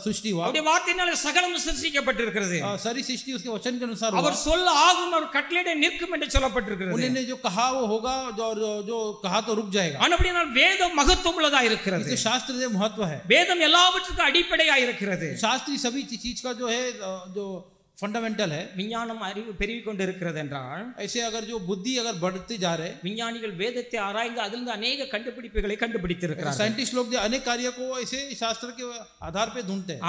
सृष्टि हुआ. அவருடைய வார்த்தையினால் சகலம் சிருஷ்டிக்கப்பட்டிருக்கிறது. सारी सृष्टि उसके वचन के अनुसार हुआ। அவர் சொல்ல ஆகும், அவர் கட்டளையிட நிற்கும் என்று சொல்லப்பட்டிருக்கிறது. उन्होंने जो कहा वो होगा, जो कहा तो रुक जाएगा। ஆனபடியால் வேதம் மகத்துவம் உள்ளதா இருக்கிறது. इसलिए शास्त्र में महत्व है। வேதம் எல்லாவற்றுக்கும் அடிப்படையா இருக்கிறது. शास्त्र सभी चीज का जो है जो फंडामेंटल है। விஞ்ஞானம் அறிவு பெருகிக் கொண்டு இருக்கிறது என்றால், ऐसे अगर जो बुद्धि अगर बढ़ते जा रहे, விஞ்ஞானிகள் வேதத்தை ஆராய்ந்து அதிலிருந்து अनेक கண்டுபிடிப்புகளை கண்டுபிடித்திருக்கிறார்கள். साइंटिस्ट लोग अनेक कार्यों को ऐसे शास्त्र के आधार पे ढूंढते हैं।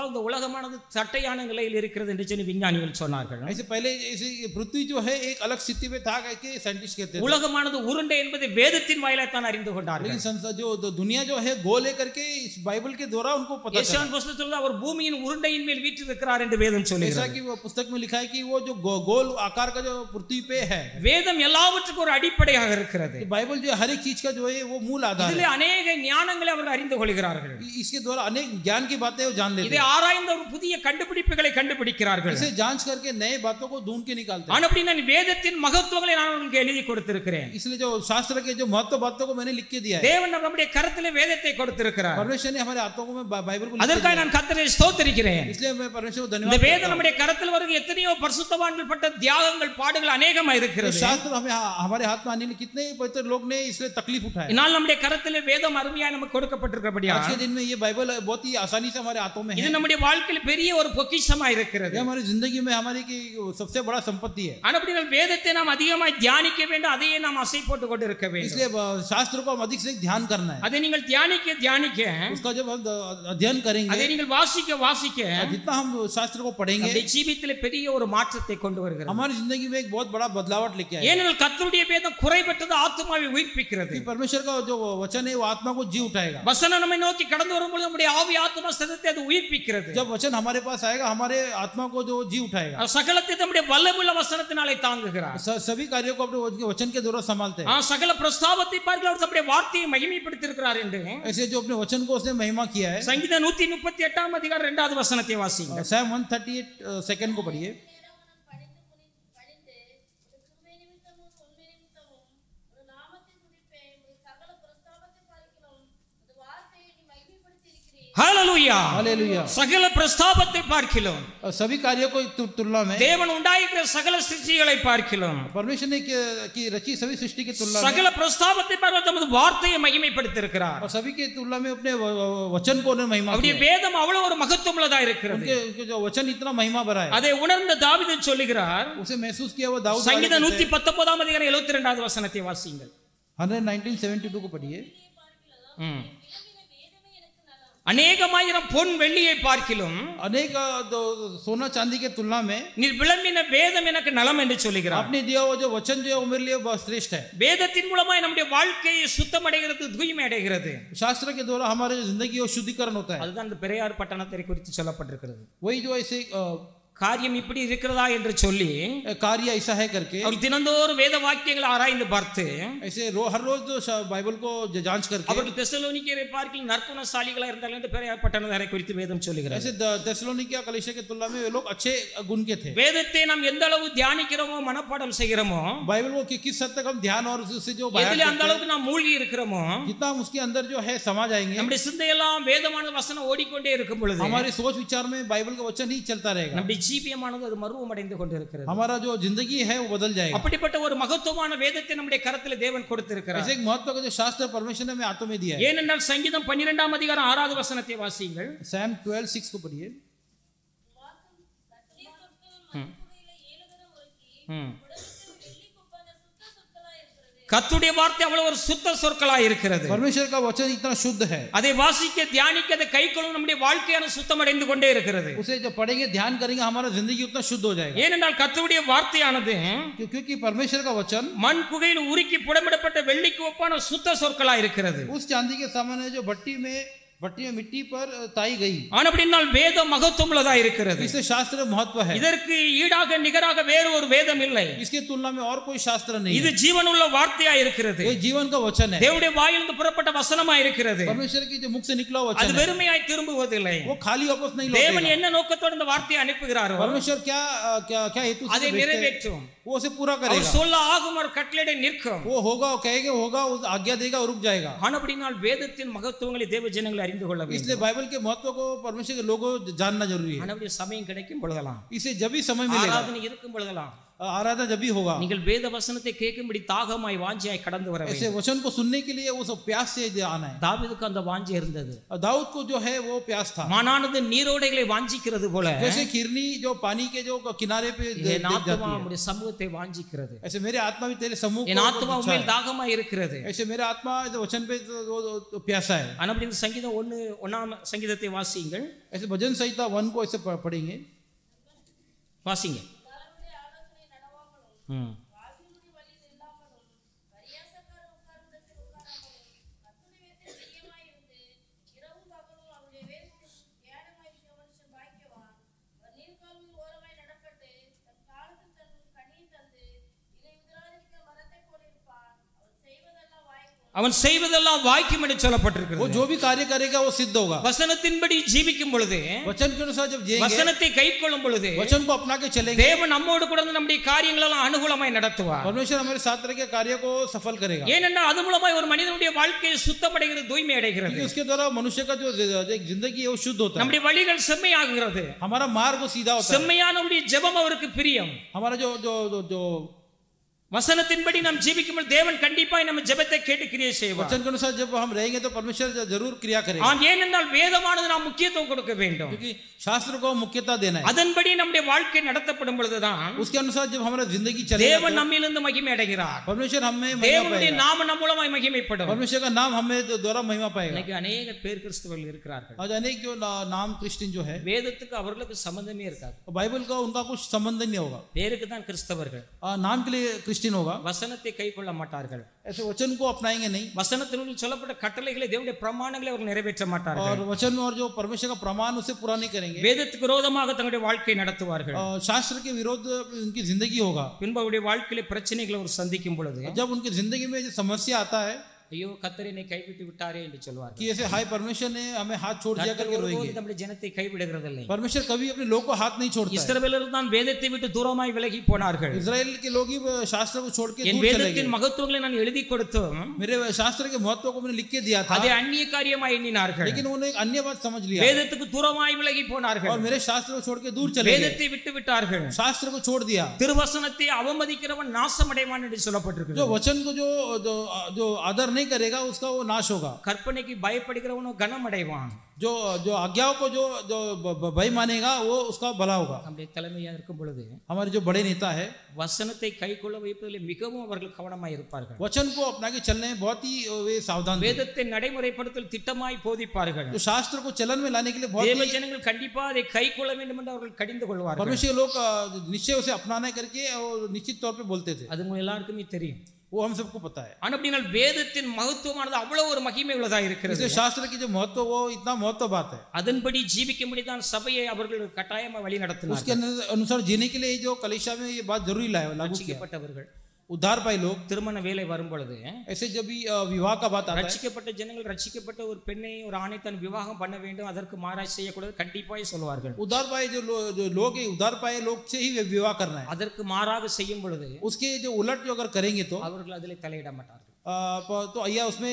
இந்த உலகமானது தட்டையான நிலையில் இருக்கிறது என்று சொல்லி விஞ்ஞானிகள் சொன்னார்கள். ऐसे पहले ऐसे पृथ्वी जो है एक अलग स्थिति में था कि साइंटिस्ट कहते हैं। உலகமானது உருண்டை என்பதை வேதத்தின் வாயிலாக தான் அறிந்து கொண்டார்கள். लेकिन जो दुनिया जो है गोल है करके इस बाइबल के द्वारा उनको पता चला। யெசாயா புத்தகத்தில் அவர் பூமியின் உருண்டையின் மேல் வீற்றிருக்கிறார் என்று வேதம் சொல்லுகிறது. वो पुस्तक में लिखा है कि वो जो गोल आकार का जो पृथ्वी पे है। வேதம் எல்லாவற்றுக்கும் ஒரு அடிப்படையாக இருக்கிறது. बाइबल जो हर एक चीज का जो है वो मूल आधार है। இதிலே अनेक ஞானங்களை அவர்கள் அறிந்து கொள்கிறார்கள். इसके द्वारा अनेक ज्ञान की बातें वो जान लेते हैं। இதை ஆராய்ந்து ஒரு புதிய கண்டுபிடிப்புகளை கண்டுபிடிக்கிறார்கள். इसे जांच करके नए बातों को ढूंढ के निकालते हैं। ஆனபடி நான் வேதத்தின் மகத்துவங்களை நான் உங்களுக்கு எழுதி கொடுத்திருக்கிறேன். इसलिए जो शास्त्र के जो महत्व बातों को मैंने लिख के दिया है। தேவன் நம்முடைய கரத்திலே வேதத்தை கொடுத்திருக்கிறார். परमेश्वर ने हमारे हाथों में बाइबल को அதற்காக நான் கர்த்தரை ஸ்தோத்திரிக்கிறேன். इसलिए मैं परमेश्वर को இந்த धन्यवाद வேதம் நம்முடைய கரத்தில் வருகிற எத்தனையோ பரிசுத்தவான்கள் பட்ட தியாகங்கள் பாடுகள் अनेकமா இருக்கிறது. शास्त्र हमें हमारे हाथ में आने में कितने पवित्र लोग ने इसलिए तकलीफ उठाई। इनाल நம்முடைய கரத்திலே வேதம் அருமையாய் நமக்கு கொடுக்கப்பட்டிருக்கிறபடியா आज के दिन में ये बाइबल बहुत ही आसानी से हमारे हाथों में है। இது நம்முடைய வாழ்க்கையில் பெரிய ஒரு பொக்கிஷமா இருக்கிறது. ये हमारी जिंदगी में हमारी की सबसे बड़ा संपत्ति है। ஆனபடியால் வேதத்தை நாம் அதிகமாய் தியானிக்க வேண்டும், அதையே நாம் அசை போட்டு கொண்டு இருக்க வேண்டும். इसलिए शास्त्र को हम अधिक से ध्यान करना है। அதை நீங்கள் தியானிக்க उसका जब हम अध्ययन करेंगे, அதை நீங்கள் வாசிக்க जितना हम शास्त्र को पढ़ेंगे, நம்முடைய ஜீவிதத்திலே பெரிய ஒரு மாற்றத்தை கொண்டு வருகிறது. हमारी जिंदगी में एक बहुत बड़ा बदलाव लेके आएगा। ஏனெனில் கர்த்தருடைய வேதம் குறைபட்டது ஆத்துமாவை உயிர்ப்பிக்கிறது. परमेश्वर का जो वचन है वो आत्मा को जी उठाएगा। வசனம் நம்மை நோக்கி கடந்து வரும்போது நம்முடைய ஆவி ஆத்துமா சரீரத்தை அது உயிர்ப்பிக்கிறது. जब वचन हमारे पास आएगा हमारे आत्मा को जो जी उठाएगा। சகலத்தை நம்முடைய வல்லமுள்ள வசனத்தினாலே தாங்குகிறார். सभी कार्यों को अपने वचन के द्वारा संभालते हैं। சகல பிரஸ்தாபத்தை பார்க்க அவர் நம்முடைய வார்த்தையை மகிமைப்படுத்தி இருக்கிறார் என்று ऐसे जो अपने वचन को उसने महिमा किया है। சங்கீதம் 138 அதிகாரம் 2வது வசனத்தை வாசிங்க. Psalm 138 सेकंड को पढ़िए। ஹalleluya हालेलुया। சகல பிரஸ்தாபத்தை பார்க்கிறோம், सभी कार्यों को तुलना में தேவன் உண்டாக்கிற சகல சிருஷ்டிகளை பார்க்கிறோம், परमेश्वर ने की रची सभी सृष्टि की तुलना में சகல பிரஸ்தாபத்தை பார்க்க தமது வார்த்தையை மகிமைப்படுத்தி இருக்கிறார். और सभी की तुलना में अपने वचन को उन्होंने महिमा அவருடைய किया। வேதம் அவ்வளவு ஒரு மகத்துவமுள்ளதா இருக்கிறது. उनके जो वचन इतना महिमा भरा है, அதை उணர்ந்த தாவீது சொல்லுகிறார். उसे महसूस किया वो दाऊद। சங்கீதம் 119 அதிகாரம் 72வது வசனத்தை வாசிங்கள். 119:72 को पढ़िए। அநேகமாயிரம் பொன் வெள்ளியை பார்க்கிலும் अनेक सोना चांदी के तुलना में நீர் விளம்பின வேதம் எனக்கு நலம் என்று சொல்லுகிறார். आपने दिया वो जो वचन जो है वो मेरे लिए बहुत श्रेष्ठ है। வேதத்தின் மூலமாய் நம்முடைய வாழ்க்கையை சுத்தம் அடைகிறது, தூய்மை அடைகிறது. शास्त्र के द्वारा हमारे जिंदगी वो शुद्धिकरण होता है। அதுதான் இந்த பெரியார் பட்டணத்தை குறித்து சொல்லப்பட்டிருக்கிறது. वही जो ऐसे காரியம் இப்படி இருக்கிறதா என்று சொல்லி कार्य ऐसा है करके அவர் தினந்தோறும் வேத வாக்கியங்களை ஆராய்ந்து பார்த்து ऐसे हर रोज जो बाइबल को जांच करके அவர்கள் தெசலோனிக்கேயரை பார்க்கிலும் நற்குணசாலிகளா இருந்தார்கள் என்று பெரியார் பட்டணத்தை குறித்து வேதம் சொல்லுகிறது. ऐसे தெசலோனிकिया कलीसिया के तुलना में वे लोग अच्छे गुण के थे। வேதத்தை நாம் எந்த அளவு தியானிக்கிறோமோ, மனப்பாடம் செய்கிறோமோ, बाइबल को किस हद तक हम ध्यान और उससे जो எதிலே அந்த அளவுக்கு நாம் மூழ்கி இருக்கிறோமோ, जितना हम उसके अंदर जो है समा जाएंगे, நம்முடைய சிந்தையெல்லாம் வேதமான வசனம் ஓடிக்கொண்டே இருக்கும் பொழுது हमारे सोच विचार में बाइबल का वचन ही चलता रहेगा। நம்முடைய ஜீவியமானது அது மறுவம் அடைந்து கொண்டிருக்கிறது. हमारा जो जिंदगी है वो बदल जाएगा। அப்படிப்பட்ட ஒரு மகத்துவமான வேதத்தை நம்முடைய கரத்திலே தேவன் கொடுத்திருக்கிறார். ऐसे एक महत्व का जो शास्त्र परमेश्वर ने हमें हाथों में दिया है। ஏனென்றால் சங்கீதம் 12 அதிகாரம் 6வது வசனத்தை வாசியுங்கள். Psalm 12:6 को पढ़िए। கர்த்தருடைய வார்த்தை அவ்வளவு ஒரு சுத்த சொற்களாய் இருக்கிறது. परमेश्वर का वचन इतना शुद्ध है, அதை வாசிக்க தியானிக்க அதை கைக்கொள்ளும் நம்முடைய வாழ்க்கையான சுத்தம் அடைந்து கொண்டே இருக்கிறது. उसे जब पढ़ेंगे ध्यान करेंगे हमारा जिंदगी उतना शुद्ध हो जाएगा। ஏனென்றால் கர்த்தருடைய வார்த்தையானது क्योंकि परमेश्वर का वचन மண் குகையில் உருக்கி புடமிடப்பட்ட வெள்ளிக்கு ஒப்பான சுத்த சொற்களாய் இருக்கிறது. उस चांदी के समान है जो भट्टी में मिट्टी पर ताई गई। ஆனபடியால் வேதம் மகத்துவமுள்ளதா இருக்கிறது. इससे शास्त्र महत्व है। இதற்கு ஈடாக நிகராக வேறு ஒரு வேதம் இல்லை. इसके तुलना में और कोई शास्त्र नहीं இது है। ஜீவனுள்ள வார்த்தையா இருக்கிறது. ये जीवन का वचन है। தேவனுடைய வாயிலிருந்து புறப்பட்ட வசனமா இருக்கிறது. परमेश्वर की जो मुख से निकला वचन அது है, வெறுமையாய் திரும்புவதில்லை. वो खाली वापस नहीं தேவன் लौटेगा। என்ன नोக்கத்தோடு இந்த வார்த்தையை அனுப்புகிறாரோ परमेश्वर क्या क्या क्या हेतु से அதை भेजते हैं, நிறைவேற்றும். वो उसे पूरा அவர் करेगा। சொல்ல ஆகும், அவர் கட்டளையிட நிற்கும். वो होगा, वो कहेगा होगा, वो आज्ञा देगा और रुक जाएगा। ஆனபடியால் வேதத்தின் மகத்துவங்களை தேவ ஜனங்களை அறிந்து கொள்ள வேண்டும். इसलिए बाइबल के महत्व को परमेश्वर के लोगों जानना जरूरी है. ஆனபடி சமயம் கிடைக்கும் பொழுதெல்லாம், इसे जब भी समय मिलेगा, ஆராதனை இருக்கும் பொழுதெல்லாம் आराधना जब भी होगा, நீங்கள் வேத வசனத்தை கேட்கும்படி தாகமாய் வாஞ்சியாய் கடந்து வர ऐसे வேண்டும். वचन को सुनने के लिए वो सब प्यास से आना है. தாவீதுக்கு அந்த வாஞ்சை இருந்தது. दाऊद को जो है वो प्यास था. மானானது நீரோடைகளை வாஞ்சிக்கிறது போல जैसे किरनी जो पानी के जो किनारे पे என் ஆத்துமா உம்முடைய சமூகத்தை வாஞ்சிக்கிறது. ऐसे मेरे आत्मा भी तेरे सम्मुख என் ஆத்துமா உம்மில் தாகமாய் இருக்கிறது. ऐसे मेरा आत्मा जो वचन पे वो प्यासा है. ஆனபடி இந்த சங்கீதம் 1 சங்கீதத்தை வாசியுங்கள். ऐसे भजन संहिता 1 को ऐसे पढ़ेंगे. வாசிங்க. அவன் செய்வதெல்லாம் வாய்க்கும் என்று சொல்லப்பட்டிருக்கிறது. वो जो भी कार्य करेगा वो सिद्ध होगा. வசனத்தின்படி ஜீவிக்கும் பொழுது, वचन के अनुसार जब जिएंगे, வசனத்தை கைக்கொள்ளும் பொழுது, वचन को अपना के चलेंगे, தேவன் நம்மோடு கூட நம்முடைய காரியங்களை எல்லாம் அனுகூலமாய் நடத்துவார். परमेश्वर हमारे साथ रह के कार्य को सफल करेगा. ஏனென்றால் அது மூலமாய் ஒரு மனிதனுடைய வாழ்க்கை சுத்தமடைகிறது, தூய்மை அடைகிறது. क्योंकि उसके द्वारा मनुष्य का जो जिंदगी है वो शुद्ध होता है. நம்முடைய வழிகள் செம்மையாகிறது. हमारा मार्ग सीधा होता है. செம்மையானவருடைய ஜெபம் அவருக்கு பிரியம். हमारा जो जो जो வசனத்தின்படி நாம் ஜீவிக்கும்போது தேவன் கண்டிப்பாய் நம்ம ஜெபத்தை கேட்டு கிரியை செய்வார். वचन के अनुसार जब हम रहेंगे तो परमेश्वर जरूर क्रिया करेगा. ஏனென்றால் வேதமானது நாம் முக்கியத்துவம் கொடுக்க வேண்டும். क्योंकि शास्त्र को मुख्यता देना है. அதன்படி நம்முடைய வாழ்க்கை நடத்தப்படும் பொழுதுதான் उसके अनुसार जब हमारा जिंदगी चलेगा, தேவன் நம்மிலிருந்து மகிமை அடைகிறார். परमेश्वर हमें महिमा தேவனுடைய पाएगा. நாமம் நம்ம மூலமாய் மகிமைப்படும். परमेश्वर का नाम हमें द्वारा महिमा पाएगा. இன்னைக்கு अनेक பேர் கிறிஸ்தவர்கள் இருக்கிறார்கள். आज अनेक जो नाम क्रिश्चियन जो है, வேதத்துக்கு அவர்களுக்கு சம்பந்தமே இருக்காது. बाइबल का उनका कुछ संबंध नहीं होगा. பேருக்கு தான் கிறிஸ்தவர்கள். नाम के लिए क्रिश्चियन होगा. வசனத்தை கைக்கொள்ள மாட்டார்கள். ऐसे वचन को अपनाएंगे नहीं. வசனத்தினுள் சொல்லப்பட்ட கட்டளைகளை தேவனுடைய பிரமாணங்களை அவர் நிறைவேற்ற மாட்டார்கள். और वचन और जो परमेश्वर का प्रमाण उसे पूरा नहीं करेंगे. வேதத்துக்கு விரோதமாக தங்களுடைய வாழ்க்கை நடத்துவார்கள். शास्त्र के विरोध उनकी जिंदगी होगा. பின்பு அவருடைய வாழ்க்கையில பிரச்சனைகளை அவர் சந்திக்கும் பொழுது, जब उनकी जिंदगी में जो समस्या आता है, ஐயோ கர்த்தர் என்னை கைவிட்டு விட்டாரே என்று சொல்வார்கள். कि ऐसे हाय परमेश्वर ने हमें हाथ छोड़ दिया करके रोएंगे. நம்முடைய ஜனத்தை கைவிடுகிறதில்லை. परमेश्वर कभी अपने लोग को हाथ नहीं छोड़ता है. இஸ்ரவேலர் தான் வேதத்தை விட்டு தூரமாய் விலகி போனார்கள். इजराइल के लोग ही शास्त्र को छोड़ के என் दूर चले வேதத்தின் गए. மகத்துவங்களை நான் எழுதி கொடுத்தோம், मेरे शास्त्र के महत्व को मैंने लिख के दिया था, அதை அந்நிய காரியமாய் எண்ணினார்கள். लेकिन उन्होंने एक अन्य बात समझ लिया வேதத்துக்கு தூரமாய் விலகி போனார்கள். और मेरे शास्त्र को छोड़ के दूर चले गए. வேதத்தை விட்டு விட்டார்கள். शास्त्र को छोड़ दिया. திருவசனத்தை அவமதிக்கிறவன் நாசமடைவான் என்று சொல்லப்பட்டிருக்கிறது. जो वचन को जो आदर नहीं करेगा उसका वो नाश होगा. கற்பனைக்கு பயப்படுகிறவனோ கனம் அடைவான். जो जो आज्ञाओं को जो जो भय मानेगा वो उसका भला होगा. நம்முடைய தலைமையா இருக்கும் பொழுது हमारे जो बड़े नेता है, வசனத்தை கைக்கொள்ள வைப்பதில் மிகவும் அவர்கள் கவனமாய் இருப்பார்கள். वचन को अपना के चलने में बहुत ही वे सावधान थे. வேதத்தை நடைமுறைப்படுத்தல் திட்டமாய் போதிப்பார்கள். जो शास्त्र को चलन में लाने के लिए बहुत தேவ ஜனங்கள் கண்டிப்பா அதை கைக்கொள்ள வேண்டும் என்று அவர்கள் கடிந்து கொள்வார்கள். परमेश्वर लोग निश्चय उसे अपनाना करके और निश्चित तौर पे बोलते थे. அது உங்க எல்லாருக்குமே தெரியும். वो हम सबको पता है. ஆனால் வேதத்தின் மகத்துவமானது அவ்வளவு ஒரு மகிமை உள்ளதா இருக்கிறது. इसलिए शास्त्र की जो महत्व वो इतना महत्व बात है. அதன்படி ஜீவிக்கும்படி தான் சபையை அவர்கள் கட்டாயமா வழி நடத்தினார்கள். उसके अनुसार जीने के लिए जो कलीसिया में ये बात जरूरी लाया लागू किया. ரட்சிக்கப்பட்டவர்கள், उद्धार पाए लोग, திருமண வேலை வரும் பொழுது ऐसे जब भी विवाह का बात आता है, ரட்சிக்கப்பட்ட ஜனங்கள் ரட்சிக்கப்பட்ட ஒரு பெண்ணை ஒரு ஆணை தன் விவாகம் பண்ண வேண்டும், அதற்கு மாறாய் செய்யக்கூடாது கண்டிப்பாய் சொல்வார்கள். उद्धार पाए जो लोग हैं, उद्धार पाए लोग से ही विवाह करना है. அதற்கு மாறாக செய்யும் பொழுது उसके जो उलट जो अगर करेंगे तो அவர்கள் அதிலே தலையிட மாட்டார்கள். तो अय्या उसमें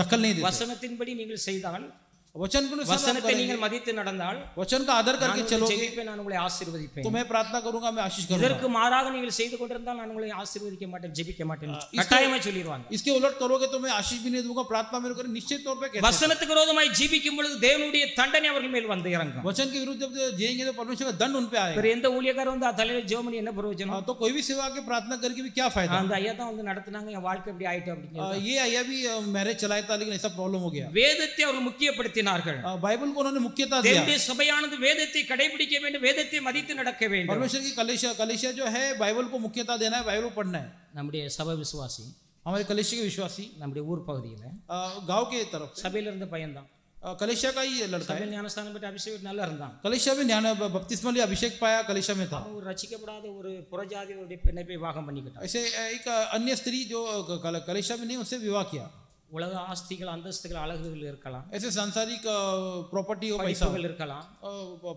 दखल नहीं देते. வசனத்தின்படி நீங்கள் செய்தால், वचन को வசனத்தை நீங்கள் மதித்து நடந்தால், वचन का आदर करके चलोगे நான் உங்களை ஆசீர்வதிப்பேன். तो मैं प्रार्थना करूंगा, मैं आशीष करूंगा. இதற்கு மாறாக நீங்கள் செய்து கொண்டிருந்தால் நான் உங்களை ஆசீர்வதிக்க மாட்டேன், ஜெபிக்க மாட்டேன் கட்டாயமா சொல்லிடுவாங்க. इसके उलट करोगे तो मैं आशीष भी नहीं दूंगा, प्रार्थना मेरे को निश्चित तौर पे कहते हैं. வசனத்துக்கு விரோதமாய் ஜீவிக்கும் பொழுது தேவனுடைய தண்டனை அவர்கள் மேல் வந்து இறங்கும். वचन के विरुद्ध जब जिएंगे तो परमेश्वर का दंड उन पे आएगा. வேற எந்த ஊழியக்காரர் வந்து தலையில ஜெபம் பண்ணி என்ன பிரயோஜனம்? तो कोई भी सेवा के प्रार्थना करके भी क्या फायदा. அந்த ஐயா தான் வந்து நடத்துனாங்க, என் வாழ்க்கை இப்படி ஆயிட்டு அப்படிங்க. ये अय्या भी मैरिज चलाया था लेकिन ऐसा प्रॉब्लम हो गया. வேதத்தை அவர்கள் முக்கியப்படுத்தினார்கள். बाइबल को उन्होंने मुख्यता दिया. தேவனுடைய சபையானது வேதத்தை கடைபிடிக்க வேண்டும், வேதத்தை மதித்து நடக்க வேண்டும். परमेश्वर की कलीसिया जो है बाइबल को मुख्यता देना है, बाइबल पढ़ना है. நம்முடைய சபை விசுவாசி, हमारे कलीसिया के विश्वासी நம்முடைய ஊர் பகுதியில गांव के तरफ சபையில இருந்த பையன் தான் कलीसिया का ही लड़का है. சபையில் ஞானஸ்தானம் பெற்ற அபிஷேகம் நல்லா இருந்தான். कलीसिया में ज्ञान बपतिस्मा लिया, अभिषेक पाया, कलीसिया में था. ஒரு ரட்சிக்கப்படாத ஒரு புறஜாதியுடைய பெண்ணை போய் விவாகம் பண்ணிக்கிட்டான். ऐसे एक अन्य स्त्री जो कलीसिया में नहीं उससे विवाह किया. உலக ஆஸ்திகள், அந்தஸ்துகள், அழகுகள் இருக்கலாம், ऐसे सांसारिक प्रॉपर्टी हो, पैसा படிப்புகள் இருக்கலாம்,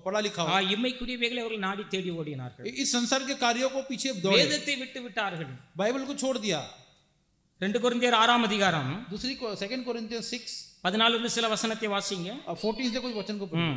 पढ़ा लिखा हो, இம்மைக்குரியவைகளை அவர்கள் நாடி தேடி ஓடினார்கள். इस संसार के कार्यों को पीछे दौड़े, வேதத்தை விட்டு விட்டார்கள். बाइबल को छोड़ दिया. 2 கொரிந்தியர் 6 அதிகாரம் दूसरी 2 कोरिन्थियंस 6 14 சில வசனத்தை வாசிங்க. 14 से कुछ वचन को पढ़ो.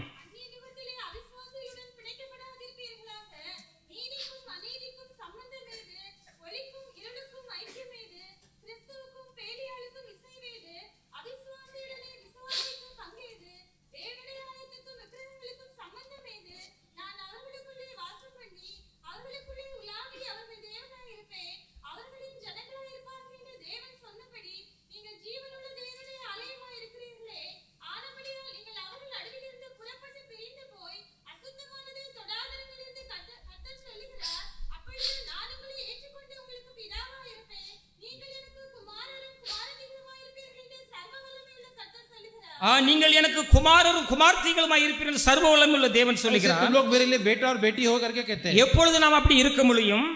நீங்கள் எனக்கு குமாரரும் குமார்த்திகளுமாய் இருப்பீர்கள் சர்வ வல்லமையுள்ள தேவன் சொல்லுகிறார். तुम लोग मेरे लिए बेटा और बेटी हो करके कहते हैं. எப்பொழுது நாம் அப்படி இருக்க முடியும்?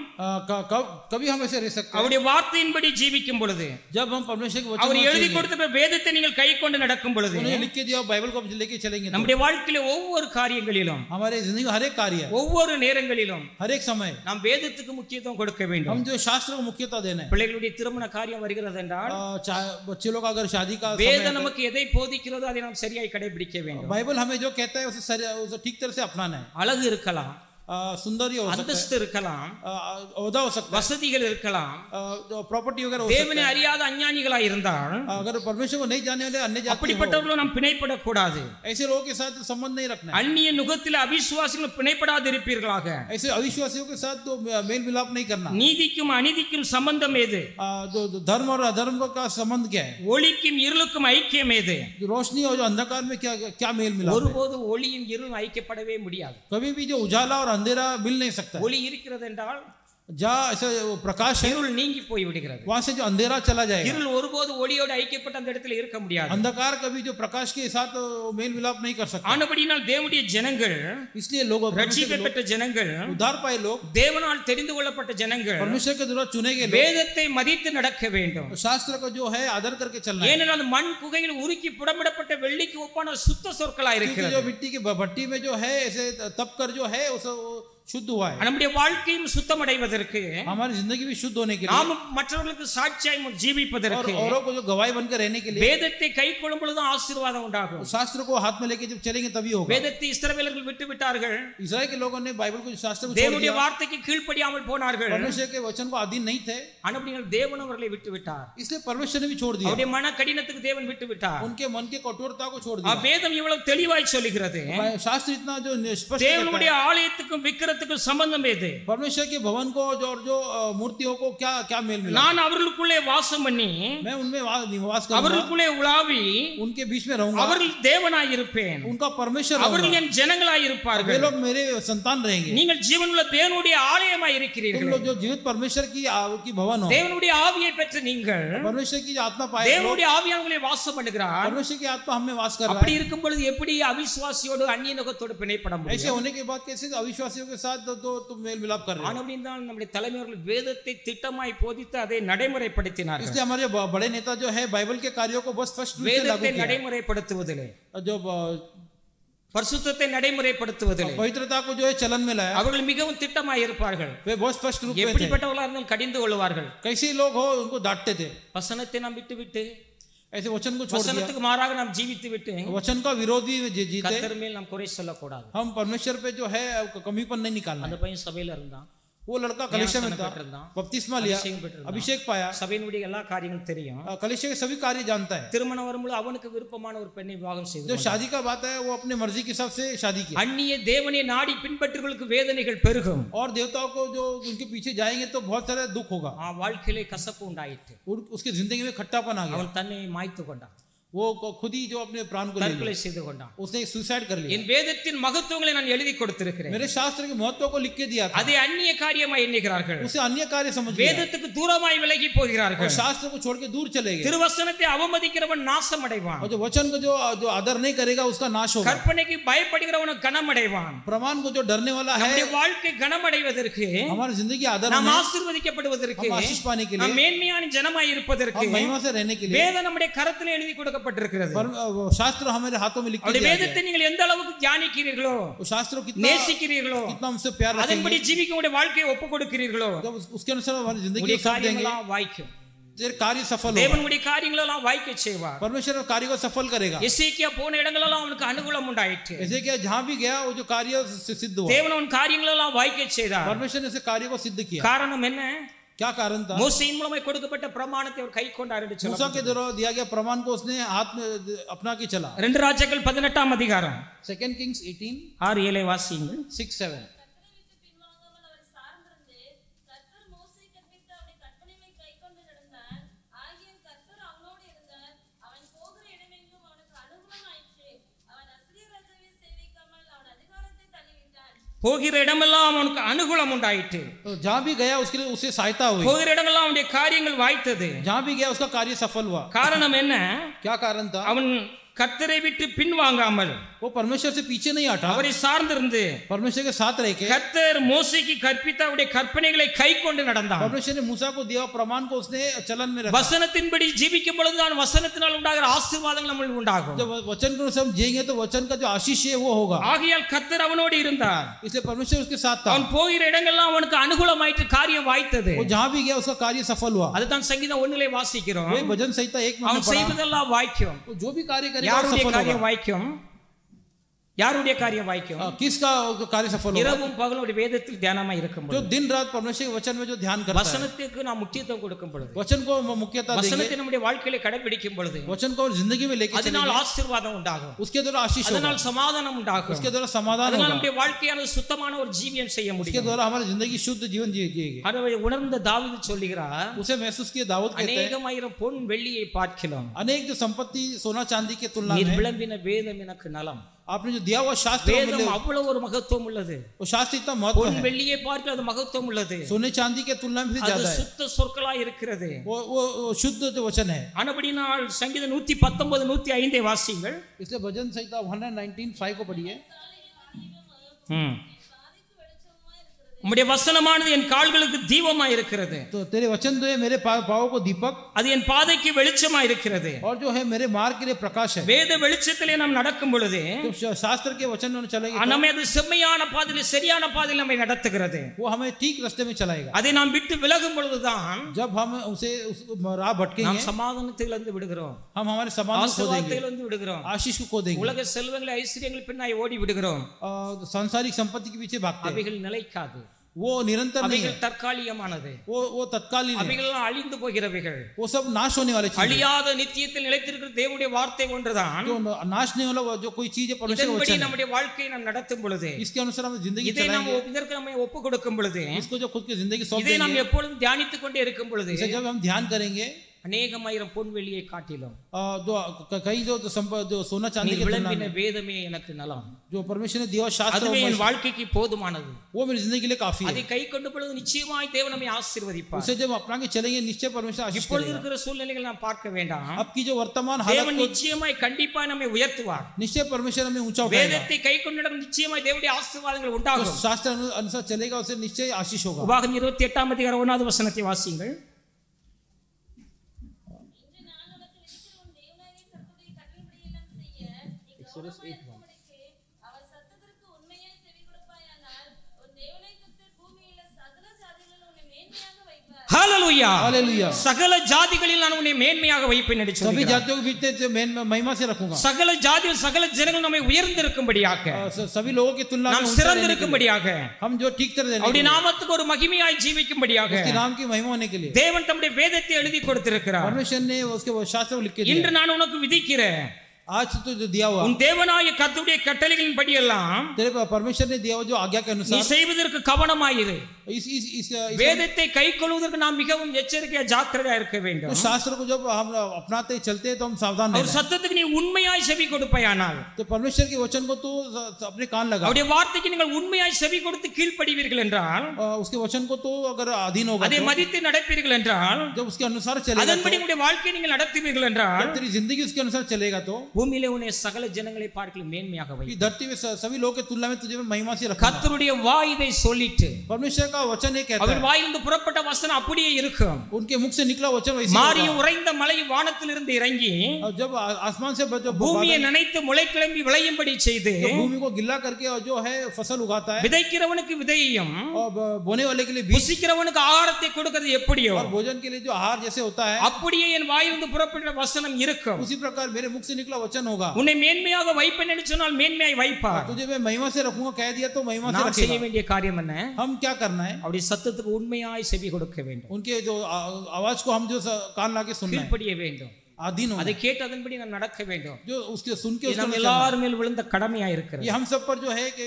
कभी हम ऐसे रह सकते हैं அவருடைய வார்த்தையின்படி ஜீவிக்கும் பொழுது, जब हम परमेश्वर के वचन அவர் எழுதி கொடுத்த வேதத்தை நீங்கள் கைக்கொண்டு நடக்கும் பொழுது, उन्हें लिख के दिया बाइबल को लेके चलेंगे. நம்முடைய வாழ்க்கையில ஒவ்வொரு காரியங்களிலும், हमारे जिंदगी में हर एक कार्य, ஒவ்வொரு நேரங்களிலும், हर एक समय நாம் வேதத்துக்கு முக்கியத்துவம் கொடுக்க வேண்டும். हम जो शास्त्र को मुख्यता देना है. பிள்ளைகளுடைய திருமண காரியம் வருகிறது என்றால், बच्चे लोग अगर शादी का வேதம் நமக்கு எதை போதிக்கிறதோ அதை நாம் சரியாய் கடைபிடிக்க வேண்டும். बाइबल हमें जो कहता है उसे ठीक तरह से अपनाना है. அழகு இருக்கலாம், सुंदर हो सकता है, அந்தஸ்து இருக்கலாம், ओहदा हो सकता है, வசதிகள் இருக்கலாம். प्रॉपर्टी वगैरह हो सकता है. தேவனை அறியாத அஞ்ஞானிகளாய் இருந்தால், अगर परमेश्वर को नहीं जानने वाले अन्य जाति அப்படிப்பட்டவர்களும் நாம் பிணைப்படக் கூடாது. ऐसे लोगों के साथ संबंध नहीं रखना है. அந்நிய நுகத்தில் அவிசுவாசிகள் பிணைப்படாது இருப்பீர்களாக. ऐसे अविश्वासियों के साथ तो मेल मिलाप नहीं करना. நீதிக்கும் அநீதிக்கும் சம்பந்தம் ஏது? धर्म और अधर्म का संबंध क्या है? ஒளிக்கும் இருளுக்கும் ஐக்கியம் ஏது? रोशनी और जो अंधकार में क्या क्या मेल मिलाप है? ஒருபோது ஒளியும் இருளும் ஐக்கியப்படவே முடியாது. कभी भी जो उजाला और अंधेरा मिल नहीं सकता. ஒளி இருக்கிறது என்றால் जहाँ ऐसा प्रकाश है, இருள் நீங்கி போய் விடுகிறது. वहां से जो अंधेरा चला जाएगा. இருள் ஒருபோது ஒளியோடு ஐக்கியப்பட்ட அந்த இடத்துல இருக்க முடியாது. अंधकार कभी जो प्रकाश के साथ मेल मिलाप नहीं कर सकता. ஆனபடியால் தேவனுடைய ஜனங்கள், इसलिए लोग ரட்சிக்கப்பட்ட ஜனங்கள், उद्धार पाए लोग, தேவனால் தெரிந்து கொள்ளப்பட்ட ஜனங்கள் परमेश्वर के द्वारा चुने गए लोग வேதத்தை மதித்து நடக்க வேண்டும். शास्त्र को जो है आदर करके चलना है. ஏனென்றால் மண் குகையில் உருக்கி புடமிடப்பட்ட வெள்ளிக்கு ஒப்பான சுத்த சொற்களாய் क्योंकि இருக்கிறது. जो मिट्टी की भट्टी में जो है ऐसे तप कर जो है उस शुद्ध हुआ है. நம்முடைய வாழ்க்கையும் சுத்தமடைவதற்கு, हमारी जिंदगी भी शुद्ध होने के लिए, நாம் மற்றவர்களுக்கு சாட்சியாய் ஜீவிப்பதற்கு, औरों को जो गवाही बनकर रहने के लिए வேதத்தை கைக்கொள்ளும் பொழுது ஆசீர்வாதம் உண்டாகும். शास्त्र को हाथ में लेके जब चलेंगे तभी होगा. வேதத்தை இஸ்ரவேலர்கள் விட்டு விட்டார்கள். इस्राएल के लोगों ने बाइबल को शास्त्र को छोड़ தேவனுடைய दिया. வார்த்தைக்கு கீழ்ப்படியாமல் போனார்கள். परमेश्वर के वचन को अधीन नहीं थे, ஆனபடியால் தேவன் அவர்களை விட்டு விட்டார். इसलिए परमेश्वर ने भी छोड़ दिया. அவருடைய மன கடினத்துக்கு தேவன் விட்டு விட்டார். उनके मन के कठोरता को छोड़ दिया. வேதம் இவ்வளவு தெளிவாய் சொல்லுகிறது. शास्त्र इतना जो स्पष्ट தேவனுடைய ஆலயத்துக்கும் விக்கிரத்துக்கும் சம்பந்தம் ஏது? परमेश्वर के भवन को जो मूर्तियों को क्या क्या मेल मिला? நான் அவர்களுக்குள்ளே வாசம் பண்ணி, मैं उनमें निवास करूंगा, அவர்களுக்குள்ளே உலாவி, उनके बीच में रहूंगा, அவர்கள் தேவனாய் இருப்பேன், उनका परमेश्वर அவர்கள் रहूंगा, என் ஜனங்களாய் वे இருப்பார்கள். लोग मेरे संतान रहेंगे. நீங்கள் ஜீவனுள்ள தேவனுடைய ஆலயமாய் तुम இருக்கிறீர்கள். लोग जो जीवित परमेश्वर की भवन हो, தேவனுடைய ஆவியை பெற்ற நீங்கள், परमेश्वर की जो आत्मा पाए लोग, தேவனுடைய ஆவியானவர்களே வாசம் பண்ணுகிறார். परमेश्वर की आत्मा हमें वास कर रहा அப்படி है. இருக்கும் பொழுது எப்படி அவிசுவாசியோடு அந்நிய நுகத்தோடு பிணைப்பட ऐसे முடியும்? होने के बाद कैसे अविश्वासियों के साथ तो तुम मेल मिलाप कर रहे हो? ஆனபடியால் நம்முடைய தலைமையர்கள் வேதத்தை திட்டமாய் போதித்து அதை நடைமுறைப்படுத்தினார்கள். इसलिए हमारे बड़े नेता जो है बाइबल के कार्यों को बस स्पष्ट रूप से लागू வேதத்தை किया. நடைமுறைப்படுத்துவதிலே, जो பரிசுத்தத்தை நடைமுறைப்படுத்துவதிலே पवित्रता को जो है चलन में लाया, அவர்கள் மிகவும் திட்டமாய் இருப்பார்கள். वे बहुत स्पष्ट रूप में थे. எப்படிப்பட்டவர்களாக இருந்தாலும் கடிந்து கொள்வார்கள். कैसे लोग हो उनको डांटते थे. வசனத்தை நாம் விட்டு விட்டு, ऐसे वचन को छोड़ दिया, வசனத்துக்கு மாறாக நாம் ஜீவித்து விட்டு वचन का विरोधी जीते. கர்த்தர் மேல் நாம் குறை சொல்லக்கூடாது. हम परमेश्वर पे जो है कमीपन नहीं निकालना. அந்த பையன் சபையில இருந்தான், वो लड़का कलीसिया में था, बपतिस्मा लिया, अभिषेक पाया, சபையினுடைய எல்லா காரியங்களும் தெரியும். कलीसिया के सभी कार्य जानता है. திருமணம் வரும்போது அவனுக்கு விருப்பமான ஒரு பெண்ணை விவாகம் जो செய்து शादी का बात है वो अपने मर्जी के हिसाब से शादी की. அந்நிய தேவனை நாடி பின்பற்றுகளுக்கு வேதனைகள் பெருகும். और देवताओं को जो उनके पीछे जाएंगे तो बहुत सारा दुख होगा. வாழ்க்கையிலே கசப்பு உண்டாயிற்று. उसकी जिंदगी में खट्टापन आ गया. அவன் தன்னை மாய்த்து கொண்டான், वो खुद ही जो अपने प्राण को ले தற்கொலை लिया, செய்து கொண்டான். उसने सुसाइड कर लिया. என் வேதத்தின் மகத்துவங்களை நான் எழுதி கொடுத்திருக்கிறேன். मेरे शास्त्र के महत्व को लिख के दिया था. அதை அந்நிய காரியமாய் எண்ணுகிறார்கள். उसे अन्य कार्य समझ लिया. வேதத்துக்கு தூரமாய் விலகி போகிறார்கள். और शास्त्र को छोड़ के दूर चले गए. திருவசனத்தை அவமதிக்கிறவன் நாசம் அடைவான். और जो वचन को जो आदर नहीं करेगा उसका नाश होगा. கற்பனைக்கு பயப்படுகிறவன் கனம் அடைவான். प्रमाण को जो डरने वाला है, நம்முடைய வாழ்க்கை கனம் அடைவதற்கு, हमारी जिंदगी आदर நாம் में, ஆசீர்வதிக்கப்படுவதற்கு, हम आशीष पाने के நாம் लिए, மேன்மையான ஜனமாய் இருப்பதற்கு हम महिमा से रहने के लिए வேதம் நம்முடைய கரத்திலே எழுதி கொடுக்கப்பட்டிருக்கிறது. शास्त्र हमारे हाथों में लिख के அவருடைய दिया வேதத்தை है. நீங்கள் எந்த அளவுக்கு தியானிக்கிறீர்களோ, वो शास्त्र को कितना நேசிக்கிறீர்களோ, कितना हमसे प्यार அதன்படி रखेंगे, ஜீவிக்க உங்களுடைய வாழ்க்கையை ஒப்புக் கொடுக்கிறீர்களோ, जब उसके अनुसार हमारी जिंदगी உங்களுடைய को सौंप देंगे, காரியமெல்லாம் வாய்க்கும். तेरे कार्य सफल होगा தேவனுடைய காரியங்கள் எல்லாம் வாய்க்க செய்வார் परमेश्वर कार्य को सफल करेगा எசேக்கியா போன இடங்களெல்லாம் அவனுக்கு அனுகூலம் உண்டாயிற்று ऐसे क्या जहां भी गया वो जो कार्य सिद्ध हुआ தேவன் அவன் காரியங்கள் எல்லாம் வாய்க்க செய்தார் परमेश्वर ने ऐसे कार्य को सिद्ध किया காரணம் என்ன क्या कारण था மோசேயின் மூலமாய் கொடுக்கப்பட்ட பிரமாணத்தை அவர் கைக்கொண்டார் என்று मूसा சொல்லுவார் के द्वारा दिया गया प्रमाण को उसने हाथ में अपना के चला 2 ராஜாக்கள் 18ஆம் அதிகாரம் 2 Kings 18 6 7 வாசியுங்கள் 6-7 போகிற இடமெல்லாம் அவனுக்கு அனுகூலம் உண்டாயிற்று तो जहां भी गया उसके लिए उसे सहायता हुई போகிற இடமெல்லாம் அவனுடைய காரியங்கள் வாய்த்தது जहां भी गया उसका कार्य सफल हुआ காரணம் என்ன क्या कारण था அவன் கர்த்தரை விட்டு பின்வாங்காமல் वो परमेश्वर से पीछे नहीं हटा அவரை சார்ந்திருந்து परमेश्वर के साथ रह के கர்த்தர் மோசேக்கு கற்பித்த அவருடைய கற்பனைகளை கைக்கொண்டு நடந்தான் परमेश्वर ने मूसा को दिया प्रमाण को उसने चलन में रखा வசனத்தின்படி ஜீவிக்கும் பொழுது தான் வசனத்தினால் உண்டாகிற ஆசீர்வாதங்கள் நம்மளுக்கு உண்டாகும் जब वचन को हम जिएंगे तो वचन का जो आशीष है वो होगा ஆகையால் கர்த்தர் அவனோடு இருந்தார் इसलिए परमेश्वर उसके साथ था அவன் போகிற இடங்கள்லாம் அவனுக்கு அனுகூலமாயிற்று காரியம் வாய்த்தது वो जहां भी गया उसका कार्य सफल हुआ அதுதான் சங்கீதம் 1லே வாசிக்கிறோம் वही भजन संहिता 1 में அவன் செய்வதெல்லாம் வாய்க்கும் वो जो भी कार्य करेगा யாருடைய सफल காரியம் होगा வாய்க்கும் யாருடைய காரியம் வாய்க்கும் किसका कार्य सफल होगा இரவும் பகலும் வேதத்தில் தியானமா இருக்கும் जो दिन रात परमेश्वर के वचन में जो ध्यान करता है வசனத்துக்கு நாம் முக்கியத்துவம் கொடுக்கும் பொழுது वचन को मुख्यता देंगे வசனத்தை நம்முடைய வாழ்க்கையில கடைபிடிக்கும் பொழுது वचन को जिंदगी में लेके அதனால் चलेंगे ஆசீர்வாதம் உண்டாகும் उसके द्वारा आशीष होगा அதனால் சமாதானம் உண்டாகும் उसके द्वारा समाधान அதனால் होगा நம்முடைய வாழ்க்கையான சுத்தமான ஒரு ஜீவியம் செய்ய उसके முடியும் द्वारा हमारी जिंदगी शुद्ध जीवन जिएगी அதை உணர்ந்த தாவீது சொல்லுகிறார் उसे महसूस किया दाऊद कहते हैं அநேகமாயிரம் பொன் வெள்ளியை பார்க்கலாம் अनेक जो संपत्ति सोना चांदी के तुलना நீர் में விளம்பின வேதம் எனக்கு நலம் आपने जो दिया हुआ शास्त्र வேதம் அவ்வளவு ஒரு மகத்துவம் உள்ளது वो शास्त्र इतना महत्व பொன் है வெள்ளியை பார்க்க அது மகத்துவம் உள்ளது सोने चांदी के तुलना में भी அது ज्यादा है சுத்த சொற்களாய் இருக்கிறது वो शुद्ध जो वचन है ஆனபடினால் சங்கீதம் 119 105 வாசியுங்கள் इसलिए भजन संहिता 119:5 को पढ़िए உம்முடைய வசனமானது என் கால்களுக்கு தீபமாய் இருக்கிறது तो तेरे वचन तो है मेरे पांवों को दीपक அது என் பாதைக்கு வெளிச்சமாய் இருக்கிறது और जो है मेरे मार्ग के लिए प्रकाश है வேத வெளிச்சத்திலே நாம் நடக்கும் பொழுது तो शास्त्र के वचन में चलेंगे நம்மை அது செம்மையான பாதையிலே சரியான பாதையில் நம்மை நடத்துகிறது वो हमें ठीक रास्ते में चलाएगा அதை நாம் விட்டு விலகும் பொழுதுதான் जब हम उसे उस राह भटकेंगे நாம் சமாதானத்திலிருந்து விடுகிறோம் हम हमारे समाधान खो देंगे ஆசீர்வாதத்திலிருந்து விடுகிறோம் आशीष को खो देंगे உலக செல்வங்களை ஐஸ்வர்யங்கள் பின்னாய் ஓடி விடுகிறோம் सांसारिक संपत्ति के पीछे भागते हैं அவைகள் நிலைக்காது वो निरंतर नहीं है அவைகள் தற்காலிகமானது वो तत्कालीन है அவைகள் அழிந்து போகிறவைகள் वो सब नाश होने वाले चीज அழியாத நித்தியத்தில் நிலைத்திருக்கிற தேவனுடைய வார்த்தை ஒன்றுதான் जो नाश नहीं वाला जो कोई चीज है परमेश्वर का இதன்படி वचन है நம்முடைய வாழ்க்கையை நாம் நடத்தும் பொழுது इसके अनुसार हम जिंदगी இதை நாம் चलाएंगे இதற்கு நம்மை ஒப்பு கொடுக்கும் பொழுது इसको जो खुद की जिंदगी सौंप இதை நாம் देंगे எப்பொழுதும் தியானித்துக் கொண்டே இருக்கும் பொழுது इसे जब हम ध्यान करेंगे அநேகமாயிரம் பொன் வெள்ளியை காட்டிலும் जो कई जो सोना चांदी நீர் के तुलना விளம்பின में வேதமே எனக்கு நலம் जो परमेश्वर ने दिया हुआ शास्त्र அதுவே என் வாழ்க்கைக்கு போதுமானது वो मेरी जिंदगी के लिए काफी है அதை கை கொண்டு பொழுது நிச்சயமாய் தேவன் நம்மை ஆசீர்வதிப்பார் उसे जब अपना के चलेंगे निश्चय परमेश्वर आशीष இப்பொழுது करेगा இருக்கிற சூழ்நிலைகள் நாம் பார்க்க வேண்டாம் अब की जो वर्तमान हालत தேவன் को நிச்சயமாய் கண்டிப்பாய் நம்மை உயர்த்துவார் निश्चय परमेश्वर हमें ऊंचा उठाएगा வேதத்தை கை கொண்டு நிச்சயமாய் தேவனுடைய ஆசீர்வாதங்கள் உண்டாகும் तो शास्त्र अनुसार चलेगा उसे निश्चय आशीष होगा உபாகமம் 28ஆம் அதிகாரம் 1வது வசனத்தை வாசியுங்கள் ஹalleluya हालेलुया சகல ஜாதிகளில் நான் உன்னை மேன்மையாக வைப்பேன் என்று सभी சொல்கிறார் जातियों के बीच महिमा से रखूंगा சகல ஜாதியில் சகல ஜனங்கள் நம்மை உயர்ந்திருக்கும்படியாக सभी लोगों की तुलना में நாம் ऊंचा रहने के लिए, சிறந்திருக்கும்படியாக हम जो ठीक तरह रहने के அவருடைய लिए, நாமத்துக்கு ஒரு மகிமையாய் ஜீவிக்கும்படியாக उसके नाम की महिमा होने के लिए தேவன் தம்முடைய வேதத்தை எழுதி கொடுத்திருக்கிறார் परमेश्वर ने उसके वो शास्त्र को लिख के दिया இன்று நான் உனக்கு விதிக்கிறேன் आज तो जो दिया हुआ உன் தேவனாய கர்த்தருடைய கட்டளைகளின் படியெல்லாம் तेरे परमेश्वर ने दिया हुआ जो आज्ञा के நீ अनुसार செய்வதற்கு கவனமாயிரு इस வேதத்தை கைக்கொள்வதற்கு நாம் மிகவும் எச்சரிக்கையா ஜாக்கிரதையா இருக்க வேண்டும் तो शास्त्र को जब हम अपनाते चलते हैं तो हम सावधान அவர் रहना சத்தத்துக்கு நீ உண்மையாய் செவி கொடுப்பாயானால் तो परमेश्वर के वचन को तो अपने कान लगा அவருடைய வார்த்தைக்கு நீங்கள் உண்மையாய் செவி கொடுத்து கீழ்ப்படிவீர்கள் என்றால் उसके वचन को तो अगर अधीन होगा அதை तो, மதித்து நடப்பீர்கள் என்றால் जब उसके अनुसार चलेगा அதன்படி तो, உங்களுடைய வாழ்க்கையை நீங்கள் நடத்துவீர்கள் என்றால் जब तेरी जिंदगी उसके अनुसार चलेगा तो பூமியிலே உன்னை சகல ஜனங்களை பார்க்கல மேன்மையாக வை. कि धरती में सभी लोगों के तुलना में तुझे मैं महिमा से रखूंगा. கர்த்தருடைய வாய் இதை சொல்லிட்டு परमेश्वर का वचन ये कहता அவர் है, வாயிலிருந்து புறப்பட்ட வசனம் அப்படியே இருக்கும். उनके मुख से निकला वचन वैसे மாறிய होगा. உறைந்த மலை வானத்திலிருந்து இறங்கி और जब आसमान से जब பூமியை நனைத்து முளை கிளம்பி விளையும்படி செய்து भूमि को गिल्ला करके और जो है फसल उगाता है, விதைக்கிறவனுக்கு விதையையும் और बोने वाले के लिए बीज புசிக்கிறவனுக்கு ஆகாரத்தை கொடுக்கிறது எப்படியோ और भोजन के लिए जो आहार जैसे होता है, அப்படியே என் வாயிலிருந்து புறப்பட்ட வசனம் இருக்கும். उसी प्रकार मेरे मुख से निकला वचन होगा. உன்னை மேன்மையாக வைப்பேன் என்று சொன்னால் மேன்மையாய் வைப்பார். तुझे मैं महिमा से रखूंगा कह दिया तो महिमा से நாம் செய்ய रखेगा. வேண்டிய காரியம் என்ன? हम क्या करना है? அவருடைய சத்தத்துக்கு உண்மையாய் செவி கொடுக்க வேண்டும், उनके जो आवाज को हम जो कान लाके सुनना है, கீழ்ப்படிய வேண்டும், अधीन होना அதை है. கேட்டு அதன்படி நாம் நடக்க வேண்டும். जो उसके सुन के இது उसको நம்ம चलना है. எல்லார் மேல் விழுந்த கடமையா இருக்கிறது. ये हम सब पर जो है कि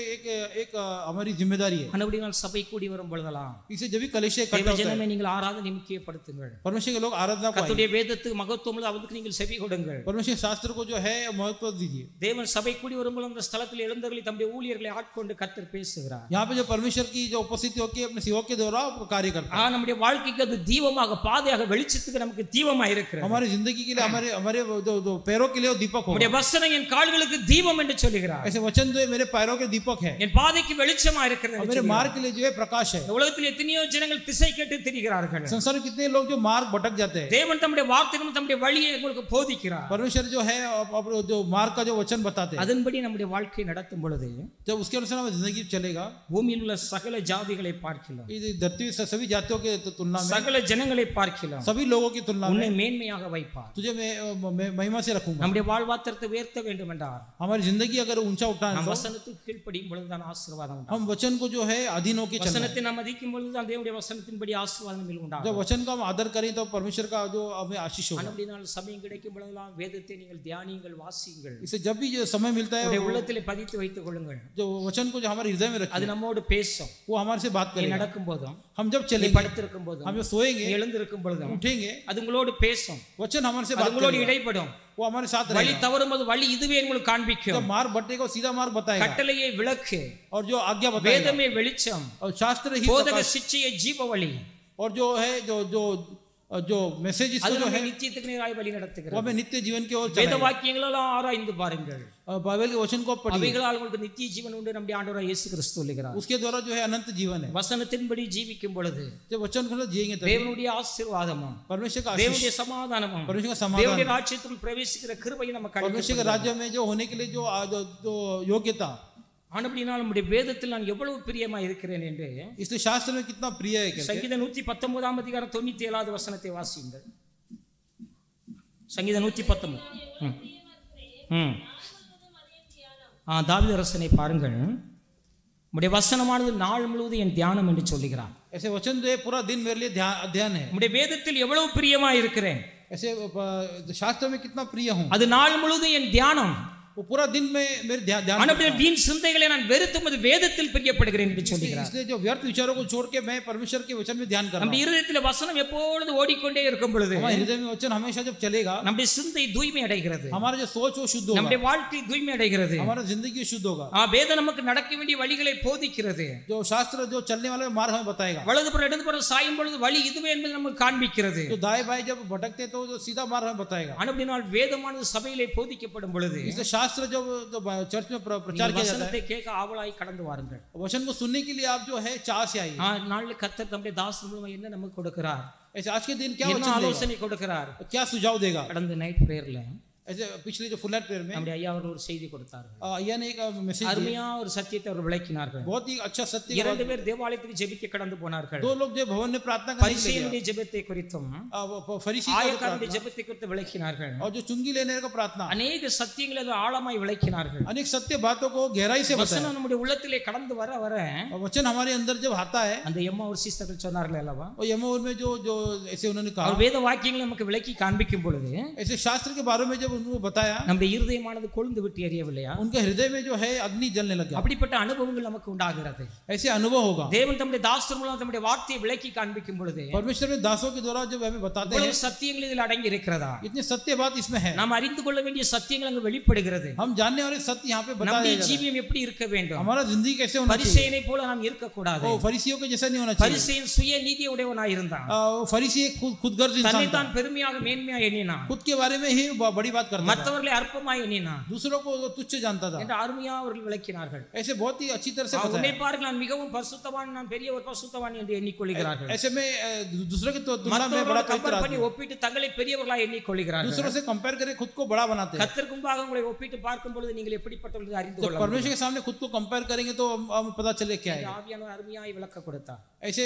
एक हमारी जिम्मेदारी है. அனுபடி நாள் சபை கூடி வரும் பொழுதெல்லாம் इसे जब भी कलेश इकट्ठा தேவ होता है, ஜனமே நீங்கள் ஆராதனை முக்கியப்படுத்துங்கள். परमेश्वर के लोग आराधना को आइए. கர்த்தருடைய வேதத்துக்கு மகத்துவம் உள்ள அவருக்கு நீங்கள் செவி கொடுங்கள். परमेश्वर शास्त्र को जो है महत्व दीजिए. தேவன் சபை கூடி வரும்போது அந்த ஸ்தலத்தில் எழுந்தவர்களை தம்முடைய ஊழியர்களை ஆட்கொண்டு கர்த்தர் பேசுகிறார். यहाँ पे जो परमेश्वर की जो उपस्थिति होती है अपने सेवक के द्वारा कार्य करता है. நம்முடைய வாழ்க்கைக்கு அது தீபமாக பாதையாக வெளிச்சத்துக்கு நமக்கு தீபமாக இருக்கிறது. हमारी जिंदगी के लिए हमारे जो पैरों के लिए वो दीपक நம்முடைய होगा. வசனம் என் கால்களுக்கு தீபம் என்று சொல்லுகிறார். ऐसे वचन जो मेरे पैरों के दीपक है என் பாதைக்கு வெளிச்சமா இருக்கிறது और என்று मेरे சொல்லுகிறார். मार्ग के लिए जो है प्रकाश है. இந்த உலகத்தில் எத்தனையோ ஜனங்கள் திசை கேட்டு திரிகிறார்கள். संसार में कितने लोग जो मार्ग भटक जाते हैं. தேவன் தம்முடைய வார்த்தைகளும் தம்முடைய வழியை உங்களுக்கு போதிக்கிறார். परमेश्वर जो है जो मार्ग का जो वचन बताते हैं, அதன்படி நம்முடைய வாழ்க்கை நடத்தும் பொழுது जब उसके अनुसार हमारी जिंदगी चलेगा, பூமியில் உள்ள சகல ஜாதிகளை பார்க்கலாம், इस धरती से सभी जातियों के तुलना में, சகல ஜனங்களை பார்க்கலாம், सभी लोगों की तुलना உன்னை में மேன்மையாக வைப்பார். तुझे मैं महिमा से रखूंगा. நம்முடைய வாழ்வாத்திரத்தை உயர்த்த வேண்டும் என்றார். हमारी जिंदगी अगर ऊंचा उठाना நாம் है, வசனத்துக்கு கீழ்ப்படியும் பொழுதுதான் ஆசீர்வாதம் உண்டாகும். हम वचन को जो है अधीन होकर चलना है. வசனத்தை நாம் மதிக்கும் பொழுதுதான் தேவனுடைய வசனத்தின்படி ஆசீர்வாதம் जब உண்டாகும். वचन का हम आदर करें तो परमेश्वर का जो हमें आशीष होगा. அப்படினால் சமயம் கிடைக்கும் பொழுதெல்லாம் வேதத்தை நீங்கள் தியானியுங்கள், வாசியுங்கள், इसे जब भी जो समय मिलता है உங்களுடைய உள்ளத்திலே பதித்து வைத்துக் கொள்ளுங்கள். जो वचन को जो हमारे हृदय में அது रखें, நம்மோடு பேசும். वो हमारे से बात நீ करेगा. நடக்கும் போதும், हम जब நீ चलेंगे, படுத்திருக்கும் போதும், हम जब सोएंगे, நீ எழுந்திருக்கும் பொழுதும் उठेंगे, அது உங்களோடு பேசும். वचन हमारे से அது बात உங்களோடு करेगा. இடைப்படும். वो हमारे साथ வழி रहेगा. தவறும் போது வழி இதுவே உங்களுக்கு जब காண்பிக்கும். मार्ग भटकेगा वो सीधा मार्ग बताएगा கட்டளையை விளக்கு, और जो आज्ञा बताएगा, வேதமே வெளிச்சம், और शास्त्र ही போதக प्रकाश, சிச்சையை ஜீவ வழி, और जो है जो मैसेज அது इसको जो நம்மை है நித்தியத்துக்கு நேராய் வழி वो நடத்துகிறது. हमें नित्य जीवन की ओर வேத चलाएगा. வாக்கியங்களெல்லாம் ஆராய்ந்து பாருங்கள், और बाइबल के वचन को आप पढ़िए, அவைகளால் உங்களுக்கு நித்திய ஜீவன் உண்டு நம்முடைய ஆண்டவராகிய இயேசு கிறிஸ்து சொல்லுகிறார். उसके द्वारा जो है अनंत जीवन है. வசனத்தின்படி ஜீவிக்கும் பொழுது जब वचन को जिएंगे तभी தேவனுடைய ஆசீர்வாதமும் परमेश्वर का தேவனுடைய आशीष, சமாதானமும் परमेश्वर का தேவனுடைய समाधान, ராஜ்யத்துக்குள் பிரவேசிக்கிற கிருபையை நமக்கு परमेश्वर के அளிக்கப்படுகிறது. राज्य में जो होने के लिए जो योग्यता, ஆனபடியால் நம்முடைய வேதத்தில் நான் எவ்வளவு பிரியமா இருக்கிறேன் என்று इसलिए शास्त्र में कितना प्रिय है कहते हैं. சங்கீதம் 119 அதிகாரம் 97வது வசனத்தை வாசியுங்கள். சங்கீதம் 119. தாவீது அரசனை பாருங்கள், உம்முடைய வசனமானது நாள் முழுவதும் என் தியானம் என்று சொல்லுகிறார். ऐसे वचन जो है पूरा दिन मेरे लिए अध्ययन है. உம்முடைய வேதத்தில் எவ்வளவு பிரியமா இருக்கிறேன், ऐसे शास्त्र में कितना प्रिय हूँ, அது நாள் முழுவதும் என் தியானம். वो पूरा दिन में मेरे ध्यान. ஆனபடியால் வீண் சிந்தைகளை நான் வெறுத்தும் அது வேதத்தில் பிரியப்படுகிறேன் என்று சொல்லுகிறார். इसलिए जो व्यर्थ विचारों को छोड़ के मैं परमेश्वर के वचन में ध्यान कर रहा हूं. நம்முடைய இருதயத்தில் வசனம் எப்பொழுது ஓடிக்கொண்டே இருக்கும் பொழுது हमारे हृदय में वचन हमेशा जब चलेगा, நம்முடைய சிந்தை தூய்மை அடைகிறது, हमारा जो सोच वो शुद्ध होगा, நம்முடைய வாழ்க்கை தூய்மை அடைகிறது. हमारा जिंदगी शुद्ध होगा. வேதம் நமக்கு நடக்க வேண்டிய வழிகளை போதிக்கிறது. जो शास्त्र जो चलने वाला मार्ग हमें बताएगा. வலதுபுறம் இடதுபுறம் சாயும் பொழுது வழி இதுவே என்பது நமக்கு காண்பிக்கிறது. जो दाएं बाएं जब भटकते हैं तो जो सीधा मार्ग हमें बताएगा. ஆனபடியால் வேதமானது சபையிலே போதிக்கப்படும் பொழுது इसलिए शास्त्र जब चर्च में प्रचार किया जाता வசனத்தை கேட்க ஆவலாய் கடந்து வாருங்கள். है, वचन को सुनने के लिए आप जो है चाह से आइए. நாளில் கர்த்தர் தம்முடைய தாசன் மூலமா என்ன நமக்கு கொடுக்கிறார், ऐसे आज के दिन क्या என்ன वचन देगा, ஆலோசனை கொடுக்கிறார். क्या सुझाव देगा. கடந்த நைட் பிரேயர்ல ऐसे पिछले जो फुल नाइट प्रेयर में நம்முடைய ஐயா அவர்கள் ஒரு செய்தி கொடுத்தார்கள். या ने एक मैसेज, அருமையா ஒரு சத்தியத்தை அவர் விளக்கினார்கள். बहुत ही अच्छा सत्य. 2 பேர் தேவாலயத்துக்கு ஜெபிக்க கடந்து போனார்கள். 2 लोग जो भवन में प्रार्थना करने के लिए பரிசேயனுடைய ஜெபத்தை குறித்தும் फरीसी का ஆயக்காரனுடைய ஜெபத்தை குறித்து விளக்கினார்கள். और जो चुंगी लेने का प्रार्थना, அநேக சத்தியங்களை அது ஆழமாய் விளக்கினார்கள். अनेक सत्य बातों को गहराई से बताया. வசனம் நம்முடைய உள்ளத்திலே கடந்து வர வர और वचन हमारे अंदर जब आता है, அந்த எம்மா ஒரு சிஸ்டர்கள் சொன்னார்கள் அல்லவா, और यमोर में जो ऐसे उन्होंने कहा, அவர் வேத வாக்கியங்களை நமக்கு விளக்கி காண்பிக்கும் பொழுது ऐसे शास्त्र के बारे में जब उनको बताया, நம்முடைய இருதயமானது கொழுந்து விட்டு எரியவில்லையா, उनके हृदय में जो है अग्नि जलने लग गया. அப்படிப்பட்ட அனுபவங்கள் நமக்கு உண்டாகிறது. ऐसे अनुभव होगा. தேவன் தம்முடைய தாசர் மூலம் தம்முடைய வார்த்தையை விளக்கி காண்பிக்கும் பொழுது परमेश्वर में दासों के द्वारा जब हमें बताते हैं, இவ்வளவு சத்தியங்கள் இதில் அடங்கி இருக்கிறதா, इतने सत्य बात इसमें है, நாம் அறிந்து கொள்ள வேண்டிய சத்தியங்கள் அங்கு வெளிப்படுகிறது. हम जानने वाले सत्य यहाँ पे बताए நம்முடைய जा रहे हैं. ஜீவியம் எப்படி இருக்க வேண்டும், हमारा जिंदगी कैसे होना चाहिए. பரிசேயனை போல நாம் இருக்கக்கூடாது. वो फरीसियों के जैसा नहीं होना चाहिए. பரிசேயன் சுய நீதியை உடையவனாய் இருந்தான். वो फरीसी एक खुदगर्ज इंसान தன்னை था. தான் பெருமையாக மேன்மையாக எண்ணினான். खुद के बारे में ही बड़ी बात बात करता था, மற்றவர்களை அற்பமாய் எண்ணினான் दूसरों को वो तुच्छ जानता था। என்று அருமையா அவர்கள் விளக்கினார்கள். ऐसे बहुत ही अच्छी तरह से உன்னை बताया। பாருங்கள், நான் மிகவும் பரிசுத்தவான், நான் பெரிய ஒரு பரிசுத்தவான் என்று எண்ணிக்கொள்கிறார்கள். ऐसे में दूसरों की तुलना में बड़ा மற்றவர்களோடு पवित्र கம்பேர் பண்ணி आदमी, ஒப்பிட்டு தங்களை பெரியவர்களாய் எண்ணிக்கொள்கிறார்கள். दूसरों से कंपेयर करके खुद को बड़ा बनाते हैं। கர்த்தருக்கு முன்பாக உங்களை ஒப்பிட்டு பார்க்கும் பொழுது நீங்கள் எப்படிப்பட்டவர்கள் அறிந்து तो கொள்ளலாம். परमेश्वर के सामने खुद को कंपेयर करेंगे तो हमें पता चले क्या है। ஆவியானவர் அருமையாய் விளக்க கொடுத்தார். ऐसे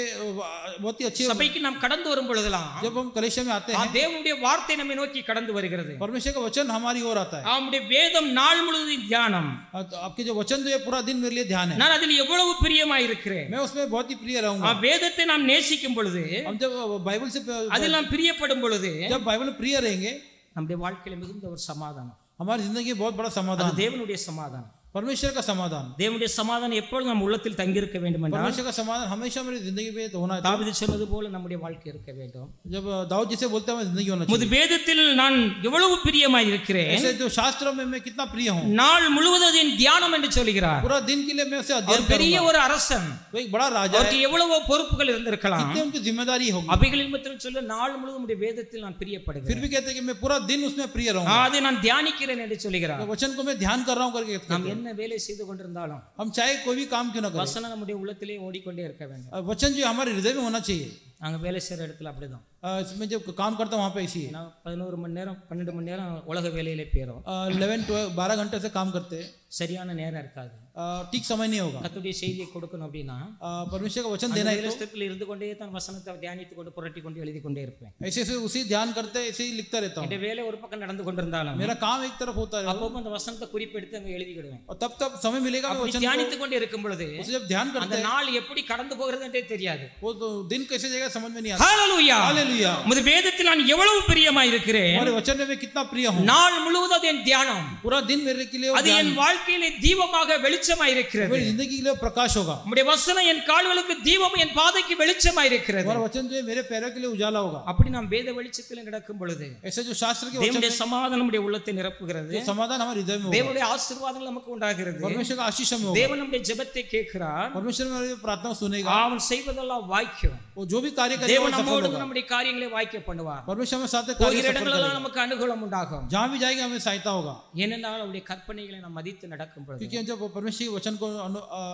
बहुत ही अच्छे, சபைக்கு நாம் கடந்து வரும் பொழுதெல்லாம் जब हम कलीसिया में आते हैं, தேவனுடைய வார்த்தை நம்மை நோக்கி கடந்து வருகிறது. परमेश्वर का वचन हमारी ओर आता है। அவருடைய வேதம் நாள் முழுவதும் தியானம். तो आपके जो वचन जो है पूरा दिन मेरे लिए ध्यान है। நான் அதில் எவ்வளவு பிரியமாய் இருக்கிறேன். मैं उसमें बहुत ही प्रिय रहूंगा। வேதத்தை நாம் நேசிக்கும் பொழுது, हम जब बाइबल से அதில் நாம் பிரியப்படும் பொழுது, जब बाइबल में प्रिय रहेंगे, நம்முடைய வாழ்க்கையில மிகுந்த ஒரு சமாதானம். हमारी जिंदगी बहुत बड़ा समाधान, அது தேவனுடைய சமாதானம். परमेश्वर का समाधान। தேவனுடைய சமாதானம் எப்பொழுதும் நம் உள்ளத்தில் தங்கி இருக்க வேண்டும் என்றால், परमेश्वर का समाधान हमेशा मेरी जिंदगी में होना है। தாவீது சொன்னது போல நம்முடைய வாழ்க்கை இருக்க வேண்டும். जब दाऊद जिसे बोलते हैं जिंदगी होना முது चाहिए। வேதத்தில் நான் எவ்வளவு பிரியமாய் இருக்கிறேன், ऐसे जो शास्त्रों में मैं कितना प्रिय हूँ, நாள் முழுவதும் தியானம் என்று சொல்கிறார். पूरा दिन के लिए मैं उसे अध्ययन பெரிய करूंगा। ஒரு அரசன், वो एक बड़ा राजा है, அவருக்கு எவ்வளவோ பொறுப்புகள் இருந்திருக்கலாம். कितनी उनकी जिम्मेदारी होगी, அவைகளில் மட்டும் சொல்ல நாள் முழுவதும் உடைய வேதத்தில் நான் फिर பிரியப்படுகிறேன். भी कहते हैं कि मैं पूरा दिन उसमें प्रिय रहूंगा। அதை நான் தியானிக்கிறேன் என்று சொல்கிறார். तो वचन को मैं ध्यान कर रहा हूँ करके कहते நாம் हैं। என்ன வேலை செய்து கொண்டிருந்தாலும் हम चाहे कोई भी काम क्यों ना करें, வசனம் நம்முடைய உள்ளத்திலே ஓடிக்கொண்டே இருக்க வேண்டும். वचन जो हमारे हृदय में होना चाहिए। நாங்க வேலை செய்யற இடத்துல அப்படிதான். इसमें जब काम करता हूँ वहाँ पे इसी நான் 11 மணி நேரம் 12 மணி நேரம் உலக வேலையிலே போயிடும். 11-12 घंटे से काम करते हैं, சரியான நேரம் இருக்காது. ठीक समय नहीं होगा। கர்த்தருடைய செய்தியை கொடுக்கணும் அப்படின்னா परमेश्वर का वचन देना है तो வேலைஸ்தலத்தில் இருந்து கொண்டே தான் வசனத்தை தியானித்து கொண்டு புரட்டி கொண்டு எழுதி கொண்டே இருப்பேன். ऐसे से उसी ध्यान करते ऐसे ही लिखता रहता हूँ। இந்த வேலை ஒரு பக்கம் நடந்து கொண்டிருந்தாலும் मेरा काम एक तरफ होता है, அப்பப்போ அந்த வசனத்தை குறிப்பெடுத்து அங்க எழுதிக்கிடுவேன். और तब तब समय मिलेगा मैं அப்படி वचन தியானித்து கொண்டு இருக்கும் பொழுது उसे जब ध्यान அந்த करते हैं, நாள் எப்படி கடந்து போகிறதுன்றே தெரியாது. वो तो दिन कैसे जाएगा समझ में नहीं आता। ஹalleluya. हालेलुया। உமது வேதத்தில் நான் எவ்வளவு பிரியமாய் இருக்கிறேன். हमारे वचन में मैं कितना प्रिय हूँ, நாள் முழுவதும் என் தியானம், पूरा दिन मेरे के लिए वो அது ध्यान, என் வாழ்க்கையிலே தீபமாக வெளிச்சமாய் இருக்கிறது. मेरी जिंदगी के लिए प्रकाश होगा। உம்முடைய வசனம் என் கால்களுக்கு தீபம், என் பாதைக்கு வெளிச்சமாய் இருக்கிறது. हमारा वचन जो है मेरे पैरों के लिए उजाला होगा। அப்படி நாம் வேத வெளிச்சத்தில் நடக்கும் பொழுது ऐसे जो शास्त्र के वचन, தேவனுடைய சமாதானம் நம்முடைய உள்ளத்தை நிரப்புகிறது. जो समाधान हमारे हृदय में होगा, தேவனுடைய ஆசீர்வாதங்கள் நமக்கு உண்டாகிறது. परमेश्वर का आशीष हमें होगा। தேவன் நம்முடைய ஜெபத்தை கேட்கிறார். परमेश्वर हमारी प्रार्थना सुनेगा, அவன் செய்வதெல்லாம் வாய்க்கும். वो जो भी कार्य करेगा தேவன் वो सफल நம்மோடு होगा। நம்முடைய காரியங்களை வாய்க்க பண்ணுவார். परमेश्वर हमें साथ போகிற कार्य सफल இடங்களெல்லாம் करेगा, நமக்கு அனுகூலம் உண்டாகும். जहाँ भी जाएगा हमें सहायता होगा। ஏனென்றால் அவருடைய கற்பனைகளை நாம் மதித்து நடக்கும் பொழுது क्योंकि जब परमेश्वर के वचन को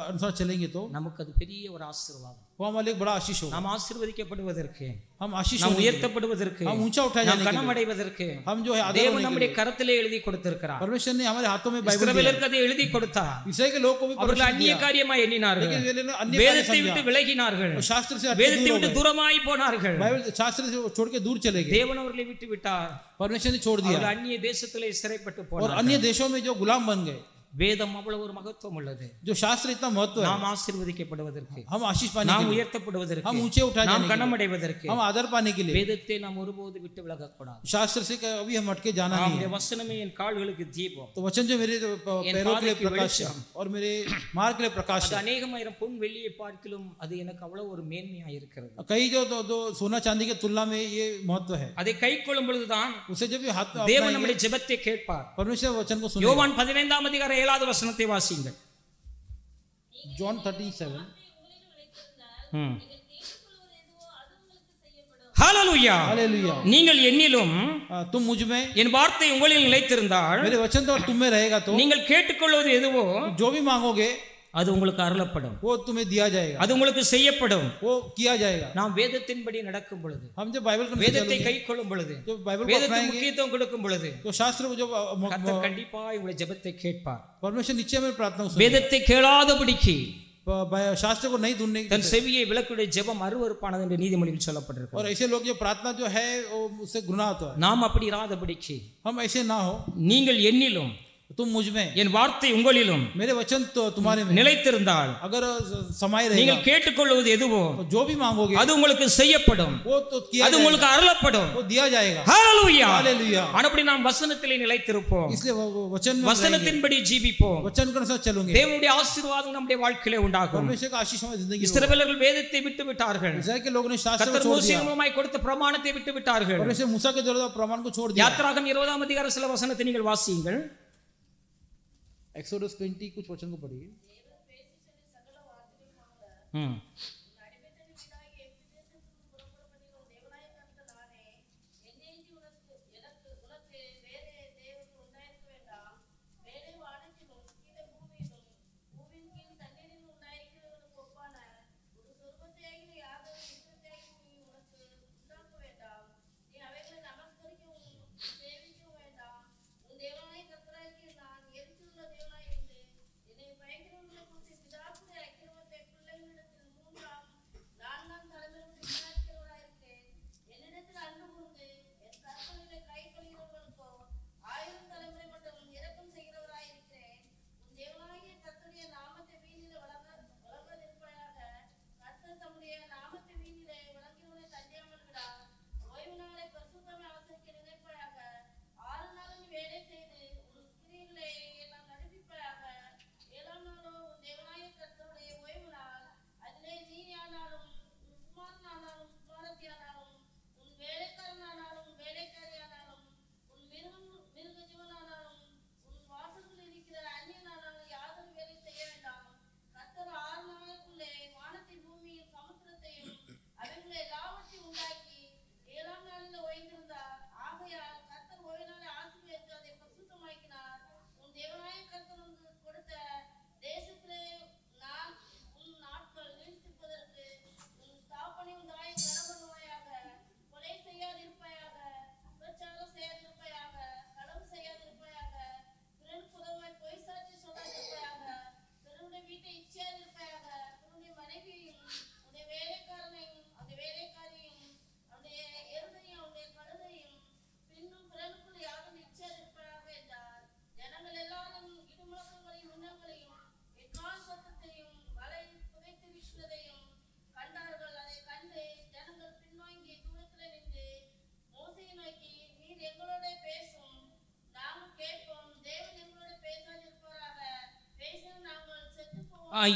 अनुसार चलेंगे तो நமக்கு அது பெரிய ஒரு ஆசீர்வாதம். वो हमारे लिए एक बड़ा आशीष होगा। நாம் ஆசீர்வதிக்கப்படுவதற்கு, हम आशीष நாம் होने के लिए, உயர்த்தப்படுவதற்கு, हम ऊंचा उठाए நாம் जाने के लिए, கனமடைவதற்கு हम जो है आदर தேவன் होने के நம்முடைய लिए, கரத்திலே எழுதி கொடுத்திருக்கிறார். परमेश्वर ने हमारे हाथों में बाइबल दिया है। இஸ்ரவேலருக்கு அதை எழுதி கொடுத்தார். इसराइल के लोगों को भी அவர்கள் परमेश्वर அந்நிய दिया, காரியமாய் எண்ணினார்கள். लेकिन वे लोग अन्य कार्य வேதத்தை விட்டு समझा, விலகினார்கள். और शास्त्र से வேதத்தை दूर हो விட்டு गए, தூரமாய் போனார்கள். बाइबल शास्त्र से छोड़ के दूर चले गए, தேவன் அவர்களை விட்டு விட்டார். परमेश्वर ने छोड़ दिया, அவர்கள் அந்நிய தேசத்திலே சிறைப்பட்டு और போனார்கள். अन्य देशों में जो गुलाम बन गए। வேதம் அவ்வளவு ஒரு மகத்துவம் உள்ளது. जो शास्त्र इतना महत्व है, நாம் ஆசீர்வதிக்கப்படுவதற்கு, हम आशीष पाने நாம் के लिए, உயர்த்தப்படுவதற்கு, हम ऊंचे उठाए நாம் जाने के लिए, கனமடைவதற்கு हम आदर पाने के लिए வேதத்தை நாம் ஒருபோது விட்டு விலக கூடாது. शास्त्र से कभी हम हटके जाना नहीं நம்முடைய है। வசனமே என் கால்களுக்கு தீபம், तो वचन जो मेरे पैरों के लिए பாதைக்கு प्रकाश है வெளிச்சம், और मेरे मार्ग के लिए प्रकाश அது है। அநேகமாயிரம் பொன் வெள்ளியை பார்க்கிலும் அது எனக்கு அவ்வளவு ஒரு மேன்மையா இருக்கிறது. कई जो सोना चांदी के तुलना में ये महत्व है। அதை கை கொள்ளும் பொழுதுதான் उसे जब भी हाथ में தேவன் अपनाएंगे, நம்முடைய ஜெபத்தை கேட்பார். परमेश्वर वचन को सुनेगा। யோவான் 15 அதிகாரம் 7வது வசனத்தை வாசியுங்கள். जॉन 13:7। ஹalleluya. हालेलुया। நீங்கள் என்னிலும் तुम मुझ में, என் வார்த்தை உங்களில் நிலைத்திருந்தால் मेरे वचन तो तुम में रहेगा तो நீங்கள் கேட்டுக்கொள்வது எதுவோ जो भी मांगोगे அது உங்களுக்கு அருளப்படும், वो तुम्हें दिया जाएगा, அது உங்களுக்கு செய்யப்படும். वो किया जाएगा। நாம் வேதத்தின்படி நடக்கும் பொழுது, हम जब बाइबल को வேதத்தை கை கொள்ளும் பொழுது, जो बाइबल को வேதத்துக்கு अपनाएंगे, முக்கியத்துவம் கொடுக்கும் பொழுது तो शास्त्र को जब கர்த்தர் கண்டிப்பா உங்களுடைய ஜெபத்தை கேட்பார். परमेश्वर निश्चय में प्रार्थना को सुनेगा। வேதத்தை கேளாதபடிக்கு शास्त्र को नहीं ढूंढने की, தன் செவியை விலக்குடைய ஜெபம் அருவருப்பானது என்று நீதிமொழியில் சொல்லப்பட்டிருக்கு. और ऐसे लोग जो प्रार्थना जो है वो उससे घृणा होता है। நாம் அப்படி இராதபடிக்கு हम ऐसे ना हो, நீங்கள் என்னிலும் तुम मुझ में, என் வார்த்தை உங்களிலும் मेरे वचन तो तुम्हारे में நிலைத்திருந்தால் अगर समाये रहेगा, நீங்கள் கேட்டுக்கொள்வது எதுவோ तो जो भी मांगोगे அது உங்களுக்கு செய்யப்படும், वो तो किया அது உங்களுக்கு அருளப்படும். वो दिया जाएगा। ஹalleluya. हालेलुया। அப்படி நாம் வசனத்திலே நிலைத்திருப்போம், इसलिए वचन में रहेंगे, வசனத்தின்படி ஜீவிப்போம். वचन के अनुसार चलेंगे, தேவனுடைய ஆசீர்வாதம் நம்முடைய வாழ்க்கையிலே உண்டாகும். परमेश्वर का आशीष हमारी जिंदगी में। இஸ்ரவேலர்கள் வேதத்தை விட்டு விட்டார்கள். इस्राएल के लोगों ने शास्त्र को கர்த்தர் छोड़ மோசே दिया, மூலமாய் கொடுத்த பிரமாணத்தை விட்டு விட்டார்கள். परमेश्वर मूसा के द्वारा प्रमाण को छोड़ दिया। யாத்திராகமம் 20 அதிகாரம் சில வசனத்தை நீங்கள் வாசியுங்கள். एक्सोडस 20 कुछ वचन को पढ़िए।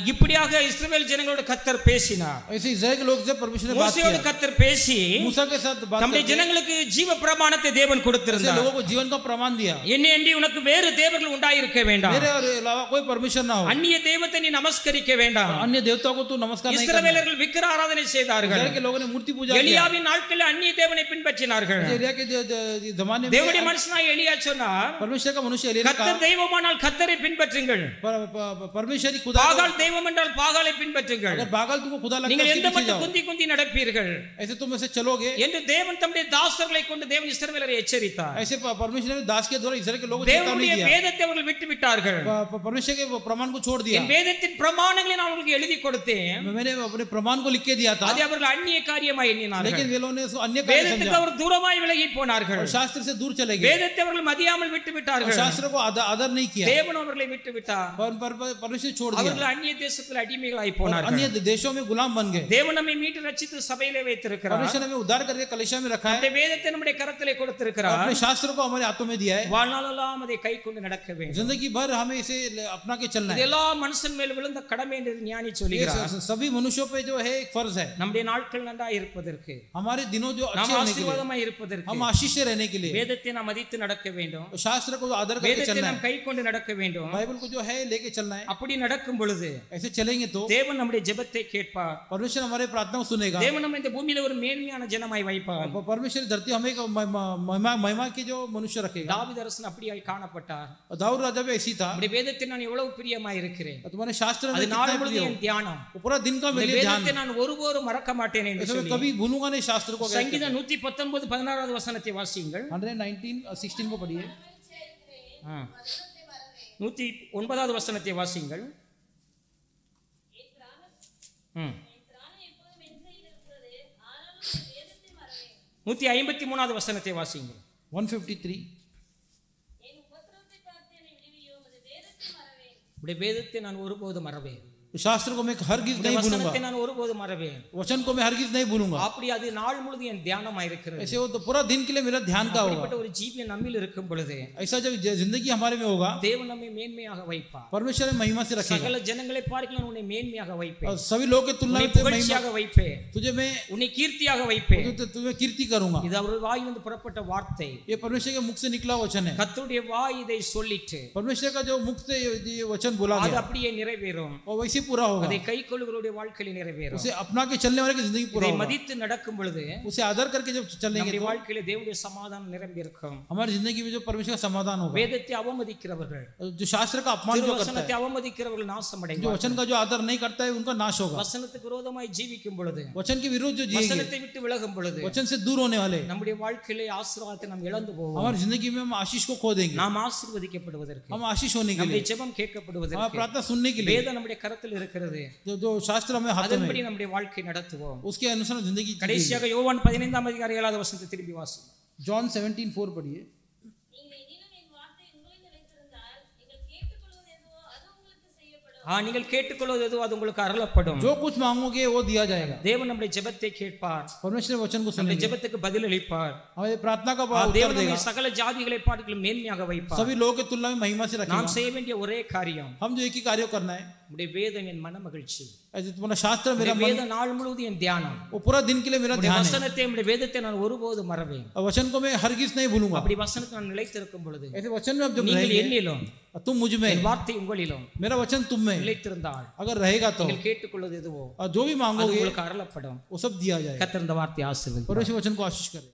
இப்படியாக இஸ்ரவேல் ஜனங்களோட கர்த்தர் பேசினார். ऐसे इस्राएल के लोग से परमेश्वर ने बात மோசேயோடு किया, கர்த்தர் பேசி मूसा के साथ बात தம்முடைய करके ஜனங்களுக்கு ஜீவ பிரமாணத்தை தேவன் ऐसे கொடுத்திருந்தார். लोगों को जीवन का प्रमाण दिया, என்னை அன்றி உனக்கு வேறு தேவர்கள் உண்டாயிருக்க வேண்டாம், मेरे और अलावा कोई परमेश्वर ना हो, அந்நிய தெய்வத்தை நீ நமஸ்கரிக்க வேண்டாம். अन्य देवताओं को तू नमस्कार नहीं करना। இஸ்ரவேலர்கள் விக்கிர ஆராதனை செய்தார்கள். इस्राएल के लोगों ने मूर्ति पूजा किया, எலியாவின் நாட்களில் அந்நிய தேவனை பின்பற்றினார்கள். एलिया के जमाने में தேவனுடைய மனுஷனாய் எலியா சொன்னார், परमेश्वर का मनुष्य एलिया ने कहा, கர்த்தர் தெய்வமானால் கர்த்தரை பின்பற்றுங்கள், परमेश्वर ही खुदा, பாகால் தெய்வம் என்றால் பாகாலை பின்பற்றுங்கள், अगर बागाल तुमको खुदा लगता நீங்கள் है எந்த उसके पीछे மட்டும் जाओ, குந்தி குந்தி நடப்பீர்கள் ऐसे तुम ऐसे चलोगे। என்று தேவன் தம்முடைய தாசர்களை கொண்டு தேவன் இஸ்ரவேலரை எச்சரித்தார். ऐसे परमेश्वर ने दास के द्वारा इस्राएल के लोगों को चेतावनी தேவனுடைய दिया, வேதத்தை அவர்கள் விட்டு விட்டார்கள். परमेश्वर के प्रमाण को छोड़ दिया। என் வேதத்தின் பிரமாணங்களை நான் உங்களுக்கு எழுதி கொடுத்தேன், मैंने अपने प्रमाण को लिख के दिया था, அதை அவர்கள் அந்நிய காரியமாய் எண்ணினார்கள். लेकिन वे लोगों ने उसको अन्य कार्य வேதத்துக்கு समझा அவர் தூரமாய் விலகி போனார்கள். और शास्त्र से दूर चले गए, வேதத்தை அவர்கள் மதியாமல் விட்டு और விட்டார்கள். शास्त्र को आदर नहीं किया, தேவன் அவர்களை விட்டு விட்டார். परमेश्वर छोड़ दिया, அவர்கள் அந்நிய தேசத்தில் அடிமைகளாய் और போனார்கள். अन्य देशों में गुलाम बन गए। தேவன் நம்மை மீட்டு ரட்சித்து சபையிலே வைத்திருக்கிறார். परमेश्वर ने हमें उद्धार करके कलीसिया में रखा है, நம்முடைய வேதத்தை நம்முடைய கரத்திலே கொடுத்திருக்கிறார். अपने शास्त्र को हमारे हाथों में दिया है, வாழ்நாளெல்லாம் அதை கை கொண்டு நடக்க வேண்டும். जिंदगी भर हमें इसे अपना के चलना है। இதெல்லா மனுஷன் மேல் விழுந்த கடமை என்று ஞானி சொல்கிறார். सभी मनुष्यों पे जो है एक फर्ज है, நம்முடைய நாட்கள் நன்றாய் இருப்பதற்கு, हमारे दिनों जो நாம் अच्छे होने के लिए, ஆசீர்வாதமாய் இருப்பதற்கு, हम आशीष से रहने के लिए வேதத்தை நாம் மதித்து நடக்க வேண்டும். शास्त्र को आदर करके வேதத்தை चलना நாம் है, கை கொண்டு நடக்க வேண்டும். बाइबल को जो है लेके चलना है। அப்படி நடக்கும் பொழுது ऐसे चलेंगे तो தேவன் நம்முடைய ஜெபத்தை கேட்பார். परमेश्वर हमारे प्रार्थना को सुनेगा, தேவன் நம்ம இந்த பூமியில ஒரு மேன்மையான ஜனமாய் வைப்பார். परमेश्वर धरती हमें एक महिमा के जो मनुष्य रखेगा। தாவீது அரசன் அப்படியாய் காணப்பட்டார். दाऊद राजा भी ऐसी था, நம்முடைய வேதத்தில் நான் எவ்வளவு பிரியமாய் இருக்கிறேன், तुम्हारे शास्त्र में அது कितना நாள் प्रिय முழுவதும் हो, என் தியானம். वो पूरा दिन का இந்த मेरे लिए ध्यान, வேதத்தை நான் ஒருபோதும் மறக்க மாட்டேன் என்று ऐसे मैं சொல்லி कभी भूलूंगा नहीं शास्त्र को। சங்கீதம் 119:16 வசனத்தை வாசியுங்கள். 119:16 को पढ़िए, 109 வசனத்தை வாசியுங்கள். 153 வசனத்தை வாசியுங்கள். 153 உடைய வேதத்தை நான் ஒருபோதும் மறவேன், शास्त्र को मैं हरगिज नहीं भूलूंगा, வசனத்தை நான் ஒருபோதும் மறவேன். वचन को मैं हरगिज नहीं भूलूंगा। அப்படி அது நாள் முழுவதும் என் தியானமாய் இருக்கிறது. ऐसे वो तो पूरा दिन के लिए मेरा ध्यान का होगा। அப்படிப்பட்ட ஒரு ஜீவியம் நம்மில் இருக்கும் பொழுது ऐसा जब जिंदगी हमारे में होगा, தேவன் நம்மை மேன்மையாக வைப்பார். परमेश्वर में महिमा से रखेगा, சகல ஜனங்களை பார்க்கலாம் உன்னை மேன்மையாக வைப்பேன், और सभी लोग के तुलना உன்னை में புகழ்ச்சியாக வைப்பேன், तुझे मैं உன்னை கீர்த்தியாக வைப்பேன். तुम्हें कीर्ति करूंगा। இது அவருடைய வாயிலிருந்து புறப்பட்ட வார்த்தை. ये परमेश्वर के मुख से निकला वचन है, கர்த்தருடைய வாய் இதை சொல்லிட்டு परमेश्वर का जो मुख से ये वचन बोला அது गया அப்படியே நிறைவேறும். और वैसे पूरा होगा, அதை கைக்கொள்ளுகிறவருடைய வாழ்க்கையில் நிறைவேறும். उसे अपना के चलने वाले की जिंदगी पूरा இதை होगा। மதித்து நடக்கும் பொழுது उसे आदर करके जब चलेंगे நம்முடைய तो வாழ்க்கையில தேவனுடைய சமாதானம் நிரம்பி இருக்கும். हमारी जिंदगी में जो परमेश्वर का समाधान होगा। வேதத்தை அவமதிக்கிறவர்கள், जो शास्त्र का अपमान जो करता திருவசனத்தை है, அவமதிக்கிறவர்கள் जो நாசமடைவார்கள். वचन का जो आदर नहीं करता है, उनका नाश होगा। வசனத்துக்கு விரோதமாய் ஜீவிக்கும் பொழுது, वचन के विरुद्ध जो जिएंगे, வசனத்தை விட்டு விலகும் பொழுது वचन से दूर होने वाले, நம்முடைய வாழ்க்கையிலே ஆசீர்வாதத்தை நாம் இழந்து போவோம். हमारी जिंदगी में हम आशीष को खो देंगे। நாம் ஆசீர்வதிக்கப்படுவதற்கு, हम आशीष होने के நம்முடைய लिए, ஜெபம் हमारा கேட்கப்படுவதற்கு प्रार्थना सुनने के लिए, வேதம் நம்முடைய கரத்தில் இருக்கிறது. जो शास्त्र हमें हाथों में, அதன்படி நம்முடைய வாழ்க்கை நடத்துவோம். उसके अनुसार जिंदगी जिएंगे। கடைசியாக யோவான் 15:7 வசனத்தை திருப்பி வாசி. जॉन 17:4 पढ़िए। நீங்கள் கேட்டுக்கொள்வது எதுவோ அது உங்களுக்கு அருளப்படும். जो कुछ मांगोगे वो दिया जाएगा। தேவன் நம்முடைய ஜெபத்தை கேட்பார், परमेश्वर वचन को நம்முடைய सुनेंगे, ஜெபத்துக்கு பதில் அளிப்பார். हमारे प्रार्थना का उत्तर தேவன் देगा, நம்மை சகல ஜாதிகளை பார்க்கிலும் மேன்மையாக வைப்பார். सभी लोगों की तुलना में महिमा से நாம் रखेगा। செய்ய வேண்டிய ஒரே காரியம், हम जो एक ही कार्य करना है, நம்முடைய வேதம் என் மன மகிழ்ச்சி, ऐसे तुम्हारा शास्त्र मेरा நம்முடைய मन, வேத நாள் முழுவதும் என் தியானம், वो पूरा दिन के लिए मेरा நம்முடைய ध्यान है, வசனத்தை நம்முடைய வேதத்தை நான் ஒருபோதும் மறவேன். और वचन को मैं हरगिज नहीं भूलूंगा। அப்படி வசனத்தை நான் நிலைத்திருக்கும் பொழுது ऐसे वचन में अब जब நீங்கள் रहेंगे, என்னிலும் तुम मुझ में, என் வார்த்தை உங்களிலும் मेरा वचन तुम में நிலைத்திருந்தால் अगर रहेगा तो, நீங்கள் கேட்டுக்கொள்வது எதுவோ और जो भी அது मांगोगे உங்களுக்கு அருளப்படும். वो सब दिया जाएगा। கர்த்தர் இந்த வார்த்தையை ஆசீர்வதிப்பார். परमेश्वर वचन को आशीष करे।